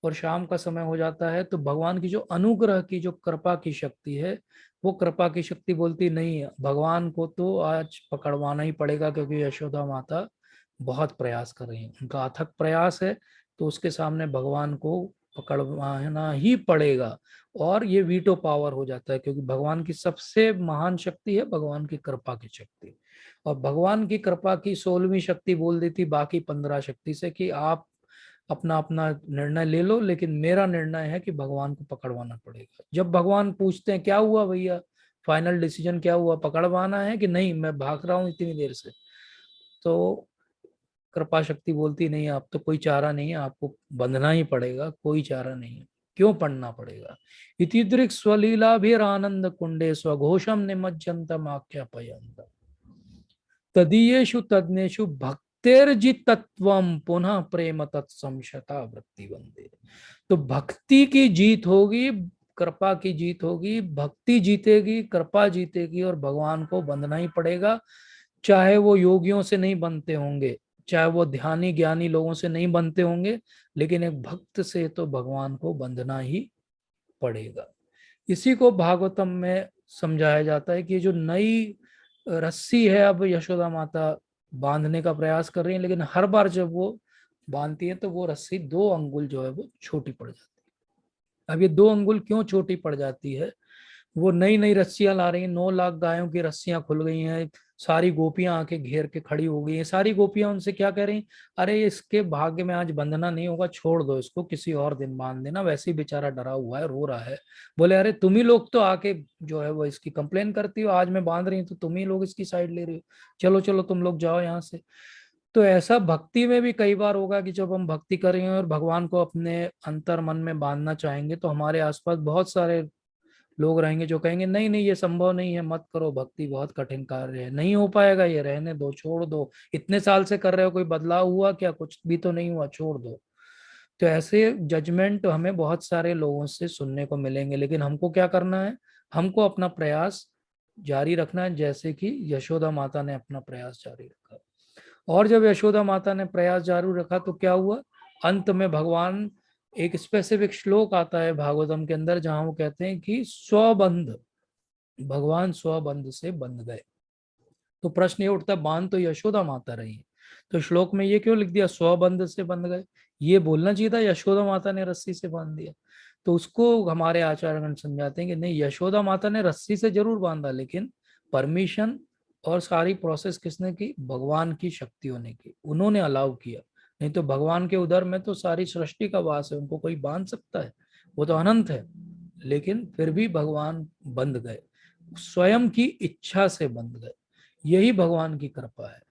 और शाम का समय हो जाता है तो भगवान की जो अनुग्रह की, जो कृपा की शक्ति है, वो कृपा की शक्ति बोलती नहीं है, भगवान को तो आज पकड़वाना ही पड़ेगा, क्योंकि यशोदा माता बहुत प्रयास कर रही है, उनका अथक प्रयास है, तो उसके सामने भगवान को पकड़वाना ही पड़ेगा। और ये वीटो पावर हो जाता है, क्योंकि भगवान की सबसे महान शक्ति है भगवान की कृपा की शक्ति। और भगवान की कृपा की 16वीं शक्ति बोल दी थी बाकी 15 शक्ति से कि आप अपना अपना निर्णय ले लो, लेकिन मेरा निर्णय है कि भगवान को पकड़वाना पड़ेगा। जब भगवान पूछते हैं क्या हुआ भैया, फाइनल डिसीजन क्या हुआ, पकड़वाना है कि नहीं, मैं भाग रहा हूं इतनी देर से, तो कृपा शक्ति बोलती नहीं, आप तो कोई चारा नहीं है, आपको बंधना ही पड़ेगा, कोई चारा नहीं है, क्यों पढ़ना पड़ेगा। इति दृक् स्वलीलाभिरानंद कुंडे स्वघोषम निमज्जन्तम आख्यापयन्त तदीयेषु तज्ञेषु भक्तेर्जितत्वम पुनः प्रेम तत्संशता वृत्ति वंदे। तो भक्ति की जीत होगी, कृपा की जीत होगी, भक्ति जीतेगी, कृपा जीतेगी, और भगवान को बंधना ही पड़ेगा। चाहे वो योगियों से नहीं बनते होंगे, चाहे वो ध्यानी ज्ञानी लोगों से नहीं बनते होंगे, लेकिन एक भक्त से तो भगवान को बंधना ही पड़ेगा। इसी को भागवतम में समझाया जाता है कि जो नई रस्सी है, अब यशोदा माता बांधने का प्रयास कर रही है, लेकिन हर बार जब वो बांधती है तो वो रस्सी 2 अंगुल जो है वो छोटी पड़ जाती है। अब ये 2 अंगुल क्यों छोटी पड़ जाती है? वो नई नई रस्सियां ला रही हैं, 9 लाख गायों की रस्सियां खुल गई हैं, सारी गोपियां आके घेर के खड़ी हो गई हैं। सारी गोपियां उनसे क्या कह रही, अरे इसके भाग्य में आज बंधना नहीं होगा, छोड़ दो इसको, किसी और दिन बांध देना, वैसे ही बेचारा डरा हुआ है, रो रहा है। बोले अरे तुम ही लोग तो आके जो है वो इसकी कंप्लेन करती हो, आज मैं बांध रही हूँ तो तुम ही लोग इसकी साइड ले रहे हो, चलो चलो तुम लोग जाओ यहाँ से। तो ऐसा भक्ति में भी कई बार होगा कि जब हम भक्ति कर रहे हैं और भगवान को अपने अंतर मन में बांधना चाहेंगे, तो हमारे आसपास बहुत सारे लोग रहेंगे जो कहेंगे नहीं नहीं ये संभव नहीं है, मत करो, भक्ति बहुत कठिन कार्य है, नहीं हो पाएगा, ये रहने दो, छोड़ दो, इतने साल से कर रहे हो, कोई बदलाव हुआ क्या? कुछ भी तो नहीं हुआ, छोड़ दो। तो ऐसे जजमेंट हमें बहुत सारे लोगों से सुनने को मिलेंगे, लेकिन हमको क्या करना है? हमको अपना प्रयास जारी रखना है, जैसे कि यशोदा माता ने अपना प्रयास जारी रखा। और जब यशोदा माता ने प्रयास जारी रखा तो क्या हुआ? अंत में भगवान, एक स्पेसिफिक श्लोक आता है भागवतम के अंदर जहां वो कहते हैं कि स्वबंध, भगवान स्वबंध से बंध गए। तो प्रश्न ये उठता है, बांध तो यशोदा माता रही है, तो श्लोक में ये क्यों लिख दिया स्वबंध से बंध गए? ये बोलना चाहिए था यशोदा माता ने रस्सी से बांध दिया। तो उसको हमारे आचार्यगण समझाते हैं कि नहीं, यशोदा माता ने रस्सी से जरूर बांधा, लेकिन परमिशन और सारी प्रोसेस किसने की? भगवान की शक्तियों ने की, उन्होंने अलाउ किया। नहीं तो भगवान के उदर में तो सारी सृष्टि का वास है, उनको कोई बांध सकता है? वो तो अनंत है। लेकिन फिर भी भगवान बंध गए, स्वयं की इच्छा से बंध गए। यही भगवान की कृपा है।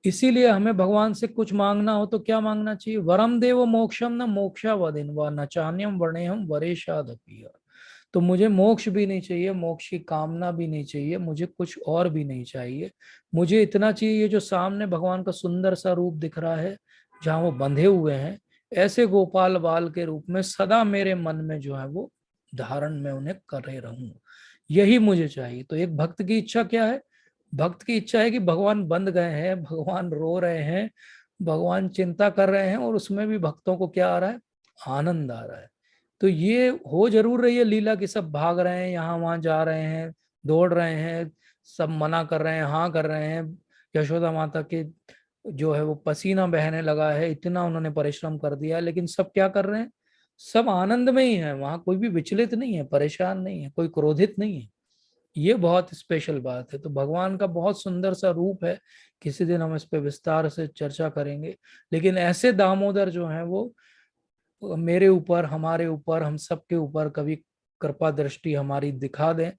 इसीलिए हमें भगवान से कुछ मांगना हो तो क्या मांगना चाहिए? वरम देव मोक्षम न मोक्षावधिन व न चान्यम वर्णेयम वरेशादपि। तो मुझे मोक्ष भी नहीं चाहिए, मोक्ष की कामना भी नहीं चाहिए, मुझे कुछ और भी नहीं चाहिए। मुझे इतना चाहिए, जो सामने भगवान का सुंदर सा रूप दिख रहा है, जहाँ वो बंधे हुए हैं, ऐसे गोपाल बाल के रूप में सदा मेरे मन में जो है वो धारण में उन्हें करे रहूं। यही मुझे चाहिए। तो एक भक्त की इच्छा क्या है? भक्त की इच्छा है कि भगवान बंध गए हैं, भगवान रो रहे हैं, भगवान चिंता कर रहे हैं, और उसमें भी भक्तों को क्या आ रहा है? आनंद आ रहा है। तो ये हो जरूर रही है लीला कि सब भाग रहे हैं, यहाँ वहां जा रहे हैं, दौड़ रहे हैं, सब मना कर रहे हैं, हाँ कर रहे हैं। यशोदा माता के जो है वो पसीना बहने लगा है, इतना उन्होंने परिश्रम कर दिया है, लेकिन सब क्या कर रहे हैं? सब आनंद में ही है। वहां कोई भी विचलित नहीं है, परेशान नहीं है, कोई क्रोधित नहीं है। ये बहुत स्पेशल बात है। तो भगवान का बहुत सुंदर सा रूप है, किसी दिन हम इस पे विस्तार से चर्चा करेंगे। लेकिन ऐसे दामोदर जो हैं वो मेरे ऊपर, हमारे ऊपर, हम सबके ऊपर कभी कृपा दृष्टि हमारी दिखा दें,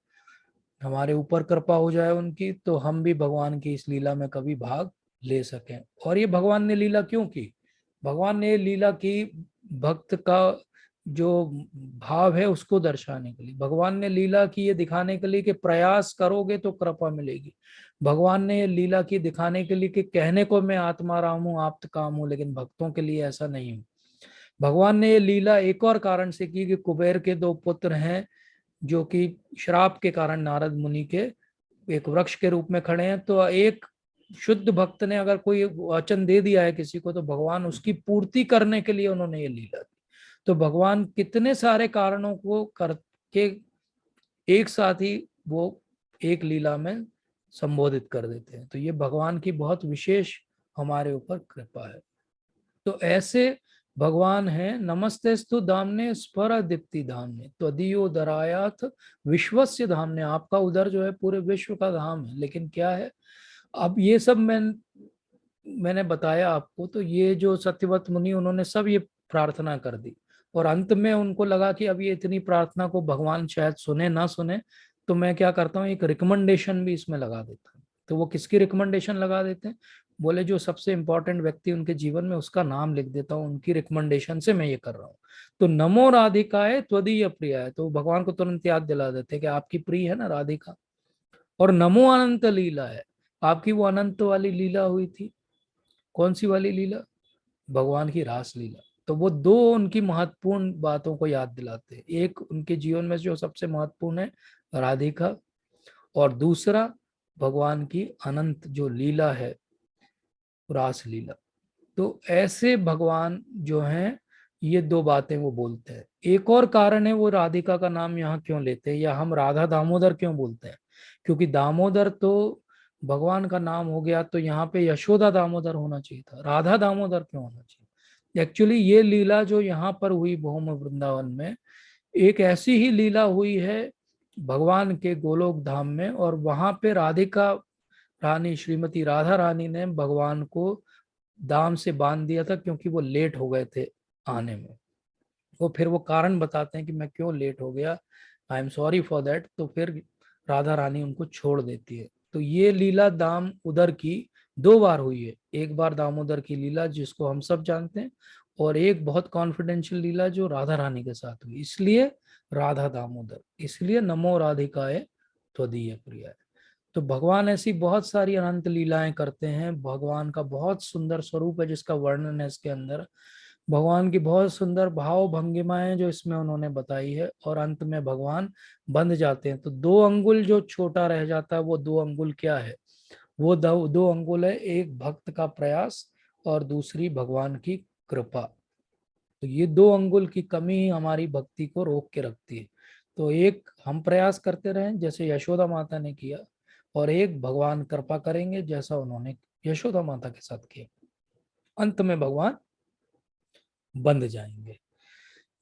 हमारे ऊपर कृपा हो जाए उनकी, तो हम भी भगवान की इस लीला में कभी भाग ले सकें। और ये भगवान ने लीला क्यों की? भगवान ने लीला की भक्त का जो भाव है उसको दर्शाने के लिए। भगवान ने लीला की ये दिखाने के लिए कि प्रयास करोगे तो कृपा मिलेगी। भगवान ने ये लीला की दिखाने के लिए कि कहने को मैं आत्मा राम हूँ, आप्त काम हूँ, लेकिन भक्तों के लिए ऐसा नहीं हूँ। भगवान ने ये लीला एक और कारण से की कि कुबेर के दो पुत्र हैं, जो कि श्राप के कारण नारद मुनि के एक वृक्ष के रूप में खड़े हैं। तो एक शुद्ध भक्त ने अगर कोई वचन दे दिया है किसी को, तो भगवान उसकी पूर्ति करने के लिए उन्होंने ये लीला दी। तो भगवान कितने सारे कारणों को करके एक साथ ही वो एक लीला में संबोधित कर देते हैं। तो ये भगवान की बहुत विशेष हमारे ऊपर कृपा है। तो ऐसे भगवान है। नमस्तेस्तु धामने स्फर दीप्ति धामने त्वदीयो दरायाथ विश्वस्य धामने। आपका उधर जो है पूरे विश्व का धाम है, लेकिन क्या है? अब ये सब मैंने बताया आपको। तो ये जो सत्यवत मुनि, उन्होंने सब ये प्रार्थना कर दी, और अंत में उनको लगा कि अब ये इतनी प्रार्थना को भगवान शायद सुने ना सुने, तो मैं क्या करता हूँ, एक रिकमेंडेशन भी इसमें लगा देता हूँ। तो वो किसकी रिकमेंडेशन लगा देते हैं? बोले जो सबसे इंपॉर्टेंट व्यक्ति उनके जीवन में, उसका नाम लिख देता हूँ, उनकी रिकमेंडेशन से मैं ये कर रहा हूँ। तो नमो राधिकाए त्वदीय प्रियाय, तो भगवान को तुरंत याद दिला देते हैं कि आपकी प्रिय है ना राधिका। और नमो अनंत लीला है, आपकी वो अनंत वाली लीला हुई थी। कौन सी वाली लीला? भगवान की रास लीला। तो वो दो उनकी महत्वपूर्ण बातों को याद दिलाते हैं। एक उनके जीवन में जो सबसे महत्वपूर्ण है राधिका, और दूसरा भगवान की अनंत जो लीला है, रास लीला। तो ऐसे भगवान जो हैं, ये दो बातें वो बोलते हैं। एक और कारण है वो राधिका का नाम यहाँ क्यों लेते हैं, या हम राधा दामोदर क्यों बोलते हैं? क्योंकि दामोदर तो भगवान का नाम हो गया, तो यहाँ पे यशोदा दामोदर होना चाहिए था, राधा दामोदर क्यों होना चाहिए? एक्चुअली ये लीला जो यहाँ पर हुई भौम वृंदावन में, एक ऐसी ही लीला हुई है भगवान के गोलोक धाम में। और वहां पे राधिका रानी, श्रीमती राधा रानी ने भगवान को दाम से बांध दिया था, क्योंकि वो लेट हो गए थे आने में। वो फिर वो कारण बताते हैं कि मैं क्यों लेट हो गया, I am sorry for that. तो फिर राधा रानी उनको छोड़ देती है। तो ये लीला दाम उदर की दो बार हुई है। एक बार दामोदर की लीला जिसको हम सब जानते हैं, और एक बहुत कॉन्फिडेंशियल लीला जो राधा रानी के साथ हुई। इसलिए राधा दामोदर, इसलिए नमो राधिकाए त्वदीय प्रियाय। तो भगवान ऐसी बहुत सारी अनंत लीलाएं करते हैं। भगवान का बहुत सुंदर स्वरूप है जिसका वर्णन है इसके अंदर। भगवान की बहुत सुंदर भाव भंगिमाएं जो इसमें उन्होंने बताई है, और अंत में भगवान बंध जाते हैं। तो दो अंगुल जो छोटा रह जाता है, वो दो अंगुल क्या है? वो दो अंगुल है, एक भक्त का प्रयास और दूसरी भगवान की कृपा। तो ये दो अंगुल की कमी ही हमारी भक्ति को रोक के रखती है। तो एक हम प्रयास करते रहें जैसे यशोदा माता ने किया, और एक भगवान कृपा करेंगे जैसा उन्होंने यशोदा माता के साथ किया। अंत में भगवान बंध जाएंगे।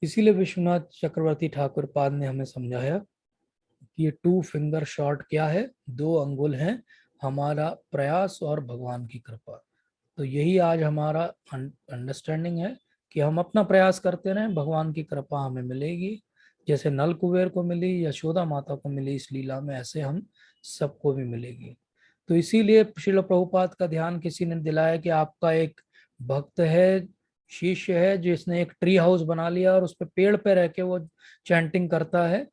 इसीलिए विश्वनाथ चक्रवर्ती ठाकुर पाद ने हमें समझाया कि ये 2 फिंगर शॉट क्या है? दो अंगुल हैं, हमारा प्रयास और भगवान की कृपा। तो यही आज हमारा अंडरस्टैंडिंग है कि हम अपना प्रयास करते रहें, भगवान की कृपा हमें मिलेगी। जैसे नल कुबेर को मिली, यशोदा माता को मिली इस लीला में, ऐसे हम सबको भी मिलेगी। तो इसीलिए श्रील प्रभुपाद का ध्यान किसी ने दिलाया कि आपका एक भक्त है, शिष्य है, जिसने एक ट्री हाउस बना लिया और उस पे पेड़ पे रह के वो चैंटिंग करता है।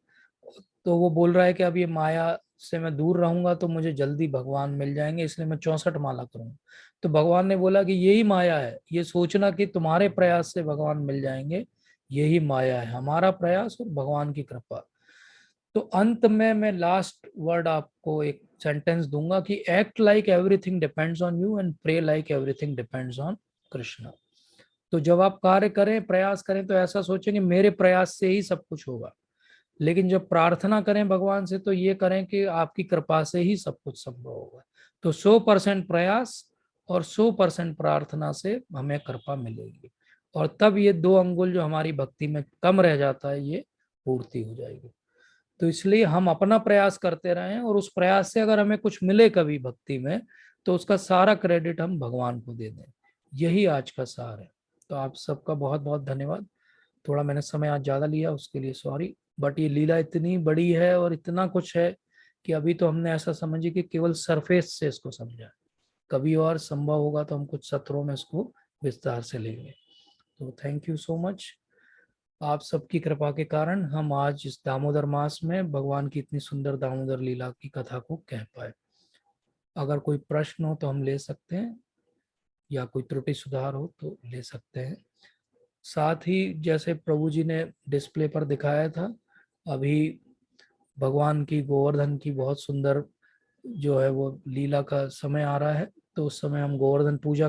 तो वो बोल रहा है कि अब ये माया से मैं दूर रहूंगा तो मुझे जल्दी भगवान मिल जाएंगे, इसलिए मैं 64 माला करूंगा। तो भगवान ने बोला कि यही माया है, ये सोचना कि तुम्हारे प्रयास से भगवान मिल जाएंगे, यही माया है, हमारा प्रयास और भगवान की कृपा। तो अंत में मैं लास्ट वर्ड आपको एक सेंटेंस दूंगा कि act like everything depends on you and pray like everything depends on Krishna. तो जब आप कार्य करें, प्रयास करें, तो ऐसा सोचें कि मेरे प्रयास से ही सब कुछ होगा। लेकिन जब प्रार्थना करें भगवान से, तो ये करें कि आपकी कृपा से ही सब कुछ संभव होगा। तो 100% प्रयास और 100% प्रार्थना से हमें कृपा मिलेगी, और तब ये 2 अंगुल जो हमारी भक्ति में कम रह जाता है, ये पूर्ति हो जाएगी। तो इसलिए हम अपना प्रयास करते रहें, और उस प्रयास से अगर हमें कुछ मिले कभी भक्ति में, तो उसका सारा क्रेडिट हम भगवान को दे दें। यही आज का सार है। तो आप सबका बहुत बहुत धन्यवाद। थोड़ा मैंने समय आज ज़्यादा लिया, उसके लिए सॉरी। बट ये लीला इतनी बड़ी है और इतना कुछ है कि अभी तो हमने ऐसा समझिए कि केवल सरफेस से इसको समझा है। कभी और संभव होगा तो हम कुछ सत्रों में इसको विस्तार से लेंगे। तो थैंक यू सो मच। आप सबकी कृपा के कारण हम आज इस दामोदर मास में भगवान की इतनी सुंदर दामोदर लीला की कथा को कह पाए। अगर कोई प्रश्न हो तो हम ले सकते हैं, या कोई त्रुटि सुधार हो तो ले सकते हैं। साथ ही जैसे प्रभु जी ने डिस्प्ले पर दिखाया था, अभी भगवान की गोवर्धन की बहुत सुंदर जो है वो लीला का समय आ रहा है, तो उस समय हम गोवर्धन पूजा